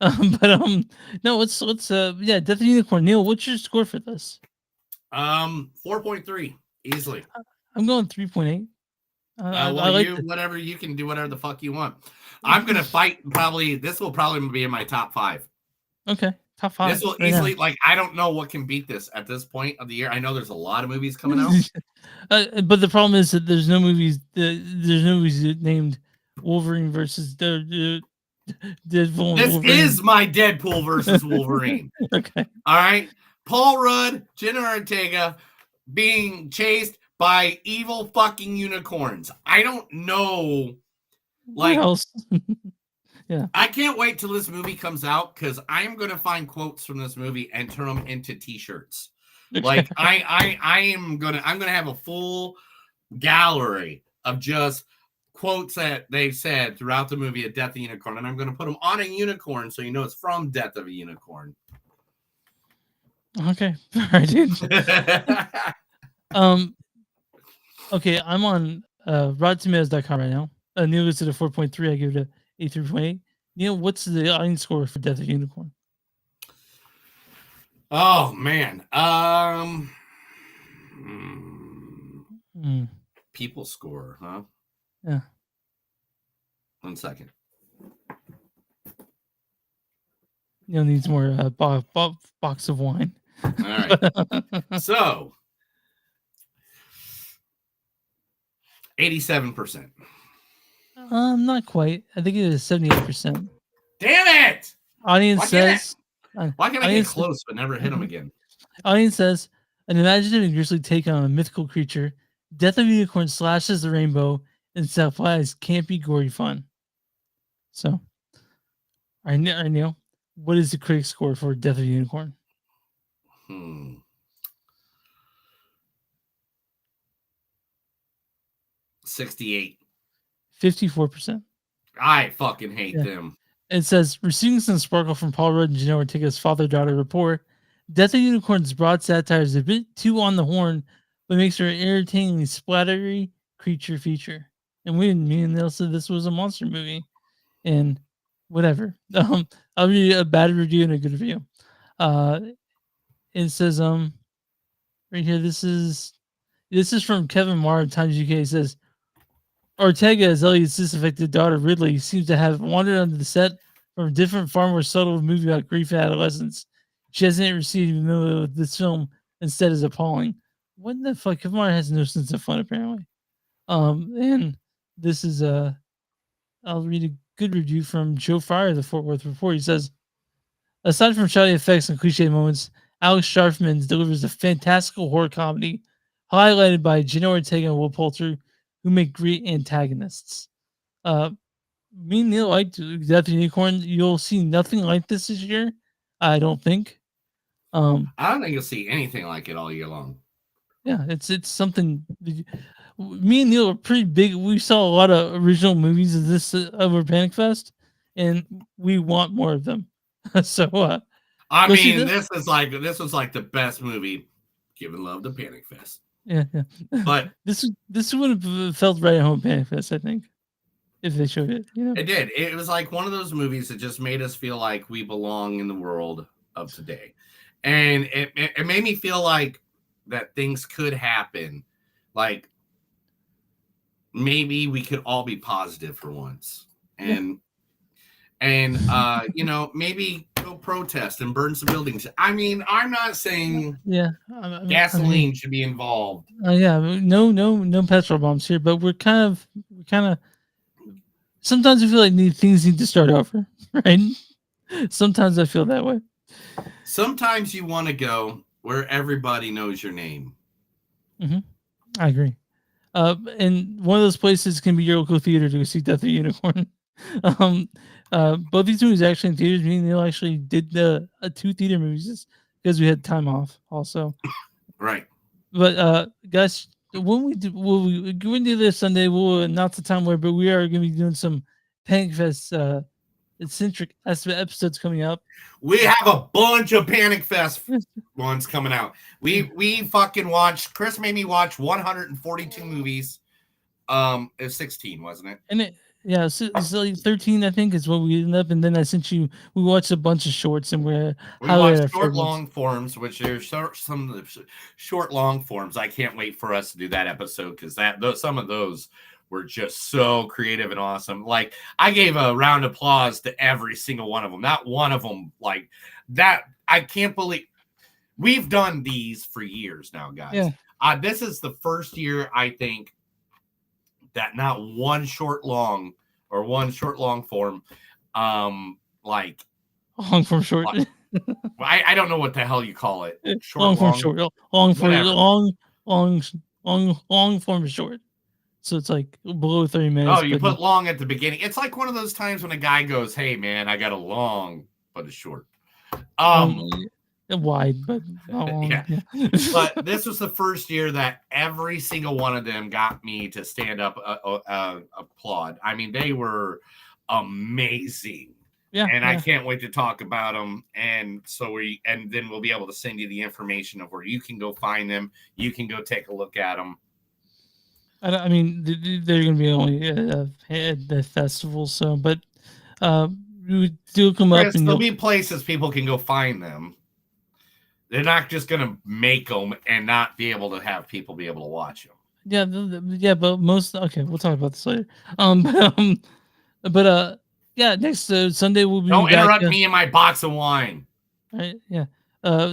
am. No, let's Death of the Unicorn. Neil, what's your score for this? 4.3 easily. I'm going 3.8. Whatever, you can do whatever the fuck you want. I'm gonna fight. Probably this will probably be in my top 5. Okay, top 5. This will right easily now. like I don't know what can beat this at this point of the year. I know there's a lot of movies coming out. But the problem is that there's no movies. There's no movies named Wolverine versus the Deadpool. This Wolverine. is my Deadpool versus Wolverine. Okay. All right. Paul Rudd, Jenna Ortega being chased by evil fucking unicorns. I don't know. Like, what else? Yeah. I can't wait till this movie comes out because I'm gonna find quotes from this movie and turn them into t-shirts. Like I'm gonna have a full gallery of just quotes that they've said throughout the movie of Death of the Unicorn, and I'm gonna put them on a unicorn so you know it's from Death of a Unicorn. Okay. All right, dude. Okay, I'm on RottenTomatoes.com right now. Neil gives it a 4.3. I give it a 3.8. Neil, what's the audience score for Death of a Unicorn? Oh man. People score, huh? Yeah. 1 second. Neil needs more box of wine. All right. So 87%. Not quite. I think it is 78%. Damn it! Audience says. Why can I get close but never hit him again? Audience says an imaginative and grisly take on a mythical creature. Death of a Unicorn slashes the rainbow and supplies campy, gory fun. So, all right, Neil, what is the critic score for Death of a Unicorn? 68. 54%. I fucking hate them. It says, receiving some sparkle from Paul Rudd and Jenna Ortega's father-daughter rapport, Death of Unicorn's broad satire is a bit too on the horn, but makes her an irritatingly splattery creature feature. And me and Neil said this was a monster movie, and whatever. I'll read a bad review and a good review. It says, right here, this is from Kevin Marr of Times UK. It says, Ortega, as Elliot's disaffected daughter Ridley, seems to have wandered onto the set from a different, far more subtle movie about grief and adolescence. She hasn't received this film instead is appalling. What the fuck? Kevin Marr has no sense of fun, apparently. And this is I'll read a good review from Joe Fryer of the Fort Worth Report. He says, aside from shoddy effects and cliche moments, Alex Sharfman delivers a fantastical horror comedy highlighted by Jenna Ortega and Will Poulter, who make great antagonists. Me and Neil liked Death of the Unicorn. You'll see nothing like this year, I don't think. I don't think you'll see anything like it all year long. Yeah, it's something. Me and Neil are pretty big. We saw a lot of original movies of this over Panic Fest, and we want more of them. So, I mean, this was like the best movie. Giving love to Panic Fest. Yeah. But this would have felt right at home Panic Fest, I think, if they showed it. You know, it did. It was like one of those movies that just made us feel like we belong in the world of today, and it made me feel like that things could happen. Like maybe we could all be positive for once, and you know, maybe go protest and burn some buildings. I mean, I'm not saying gasoline should be involved. No petrol bombs here, but we're kind of sometimes we feel like things need to start over, right? Sometimes I feel that way. Sometimes you want to go where everybody knows your name. Mm-hmm. I agree. And one of those places can be your local theater to go see Death of the Unicorn. Both these movies actually in theaters. Me and Neil actually did the 2 theater movies because we had time off also. Right. But guys, when we do this Sunday, we'll announce the time where, but we are going to be doing some Panic Fest eccentric episodes coming up. We have a bunch of Panic Fest ones coming out. We fucking watched. Chris made me watch 142 movies. It was 16, wasn't it? And it's like 13, I think, is what we ended up. And then I sent you. We watched a bunch of shorts, and we watched short long forms, which there's some of the short long forms. I can't wait for us to do that episode because some of those were just so creative and awesome. Like, I gave a round of applause to every single one of them. Not one of them like that. I can't believe we've done these for years now, guys. Yeah. This is the first year, I think, that not one short long or one short long form, like long form short. Like, I don't know what the hell you call it. Short, long form short. Long form long form short. So it's like below 30 minutes. Oh, you put long at the beginning. It's like one of those times when a guy goes, "Hey man, I got a long but a short." Wide, but not long. Yeah. But this was the first year that every single one of them got me to stand up, applaud. I mean, they were amazing. Yeah, and I can't wait to talk about them. And so then we'll be able to send you the information of where you can go find them. You can go take a look at them. I mean, they're going to be only at the festival, so but we do come Chris, up and there'll be places people can go find them. They're not just going to make them and not be able to have people be able to watch them. Yeah, but we'll talk about this later. Yeah, next Sunday we'll be Don't back, interrupt me in my box of wine. Right, yeah.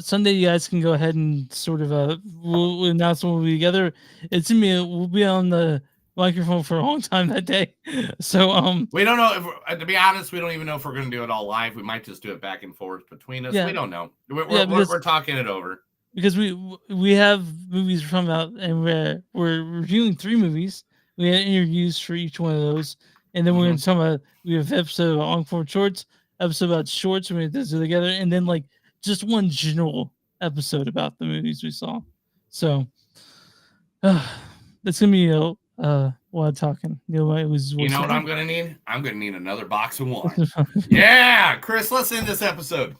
Sunday you guys can go ahead and sort of we'll announce when we'll be together. We'll be on the microphone for a long time that day. So we don't know if, to be honest, we don't even know if we're going to do it all live. We might just do it back and forth between us. We don't know. We're talking it over because we have movies from out and we're reviewing 3 movies. We had interviews for each one of those, and then we're going to talk about we have episode about long form shorts, episode about shorts. We're going to do this together, and then like just one general episode about the movies we saw. So that's gonna be a lot of talking. You know what I'm gonna need? I'm gonna need another box of wine. Yeah, Chris, let's end this episode.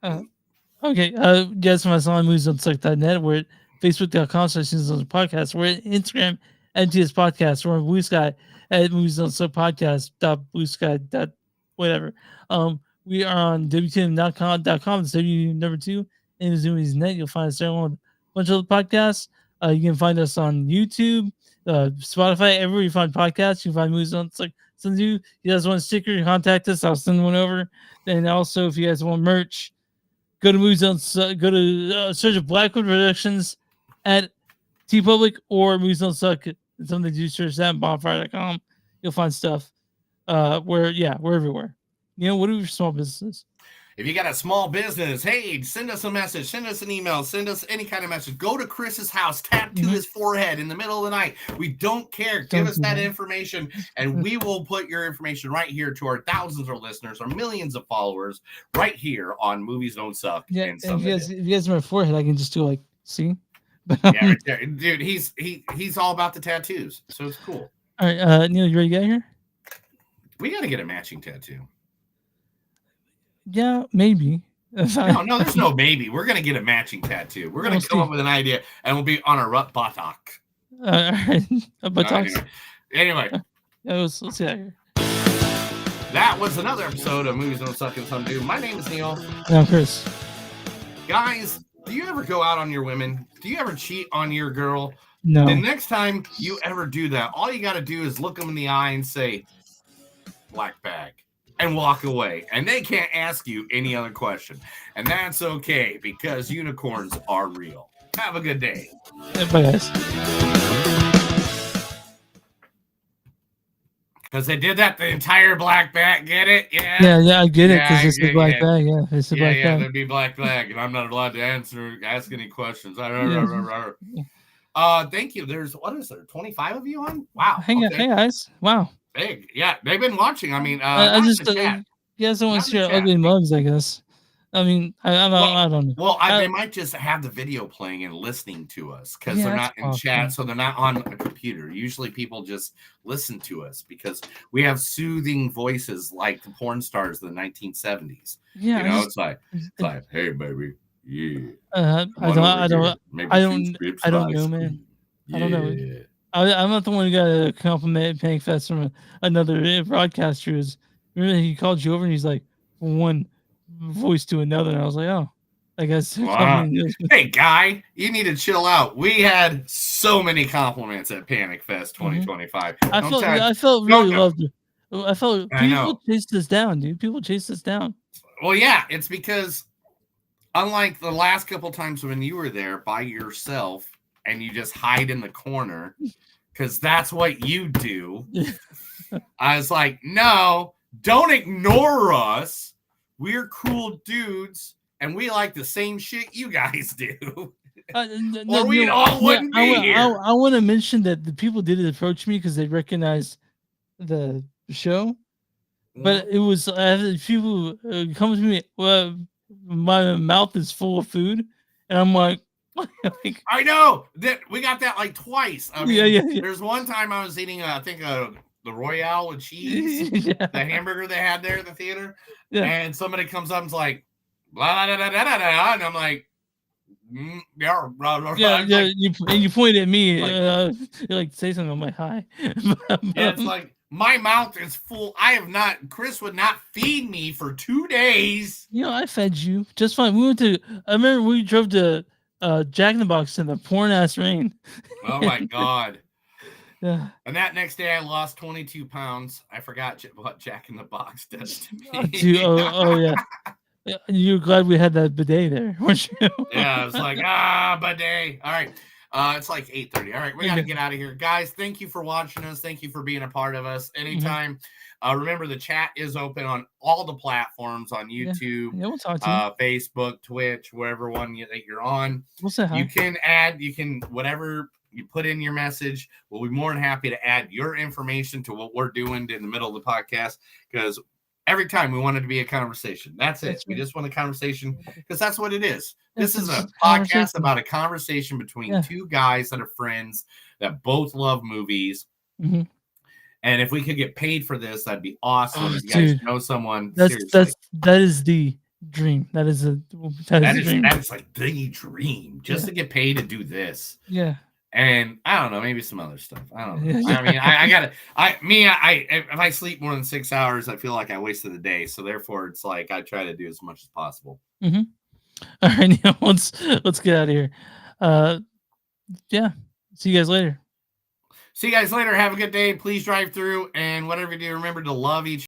Okay. You guys can find us on moviesonsuck.net. We're at facebook.com/podcast. We're at Instagram at MTS Podcast. We're on Blue Sky at moviesonsuck.podcast.bluesky. Whatever. We are on WTM.com. It's W2, and Zoomies.net. You'll find us there on a bunch of other podcasts. You can find us on YouTube, Spotify, everywhere you find podcasts. You can find Movies on Suck. If you guys want a sticker, contact us. I'll send one over. And also, if you guys want merch, go to Movies on Suck. Go to search of Blackwood Productions at TeePublic or Movies on Suck. It's something you search that bonfire.com. You'll find stuff. We're everywhere. What are your small businesses? If you got a small business, hey, send us a message, send us an email, send us any kind of message. Go to Chris's house, tattoo his forehead in the middle of the night. We don't care. Give us that information, and we will put your information right here to our thousands of listeners, our millions of followers, right here on Movies Don't Suck. Yeah, and if you guys have my forehead, I can just do see. Yeah, right there. Dude, he's all about the tattoos, so it's cool. All right, Neil, you ready to get here? We got to get a matching tattoo. Yeah, maybe. No, there's no maybe. We're gonna get a matching tattoo. We're gonna come up with an idea, and we'll be on a buttock. A buttocks. Anyway, let's see that here. That was another episode of Movies Don't Suck and Some Do. My name is Neil. And I'm Chris. Guys, do you ever go out on your women? Do you ever cheat on your girl? No. The next time you ever do that, all you got to do is look them in the eye and say, "Black bag." And walk away, and they can't ask you any other question, and that's okay because unicorns are real. Have a good day. Bye, guys. Because they did that the entire black bag. Get it? Yeah. Yeah, I get it because it's a black bag. Yeah, it's a black bag. There'd be black bag, and I'm not allowed to ask any questions. Thank you. What is there? 25 of you on? Wow. Hey guys. Wow. Big. Yeah, they've been watching. I mean, I just you guys don't want to see our ugly mugs, I guess. I mean, I don't know. Well, they might just have the video playing and listening to us because they're not in chat, so they're not on a computer. Usually, people just listen to us because we have soothing voices like the porn stars of the 1970s. Yeah, it's like, hey, baby, yeah. I don't know, man. Yeah. I don't know. I'm not the one who got a compliment paying fest from another broadcaster. Remember he called you over and he's like, one voice to another, and I was like, oh, I guess. Wow. Hey, guy, you need to chill out. We had so many compliments at Panic Fest 2025. I felt really loved. I felt I people know. chased us down, dude. People chased us down. Well, yeah, it's because unlike the last couple times when you were there by yourself and you just hide in the corner, because that's what you do. I was like, no, don't ignore us. We're cool dudes, and we like the same shit you guys do. Or we all wouldn't be here. I want to mention that the people did approach me because they recognized the show, but it was people come to me. Well, my mouth is full of food, and I'm like I know that we got that like twice. I mean, yeah. There's one time I was eating, I think, the Royale with cheese, the hamburger they had there at the theater, and somebody comes up and's like, blah, blah, blah, blah, blah, blah, and I'm like, yeah, blah, blah, yeah. like, You point at me, like, you're like, say something. I'm like, hi. Yeah, it's like my mouth is full. Chris would not feed me for 2 days. You know, I fed you just fine. I remember we drove to Jack in the Box in the pouring ass rain. Oh my God. Yeah. And that next day I lost 22 pounds. I forgot what Jack in the Box does to me. Dude, oh yeah. You're glad we had that bidet there, weren't you? Yeah, it's like, bidet. All right. It's like 8:30. All right, we got to get out of here. Guys, thank you for watching us. Thank you for being a part of us. Anytime. Remember, the chat is open on all the platforms, on YouTube, we'll talk to you. Facebook, Twitch, wherever one that you're on. We'll say hi. You can whatever you put in your message. We'll be more than happy to add your information to what we're doing in the middle of the podcast, because every time we want it to be a conversation. That's it. We just want a conversation because that's what it is. This is a podcast about a conversation between two guys that are friends that both love movies. Mm-hmm. And if we could get paid for this, that'd be awesome. If you guys know someone, that is the dream. That is the dream. That's like the dream. Just to get paid to do this. Yeah. And I don't know, maybe some other stuff. I don't know. I mean, if I sleep more than 6 hours, I feel like I wasted the day. So therefore, it's like I try to do as much as possible. Mm-hmm. All right, now let's get out of here. Yeah. See you guys later. See you guys later. Have a good day. Please drive through, and whatever you do, remember to love each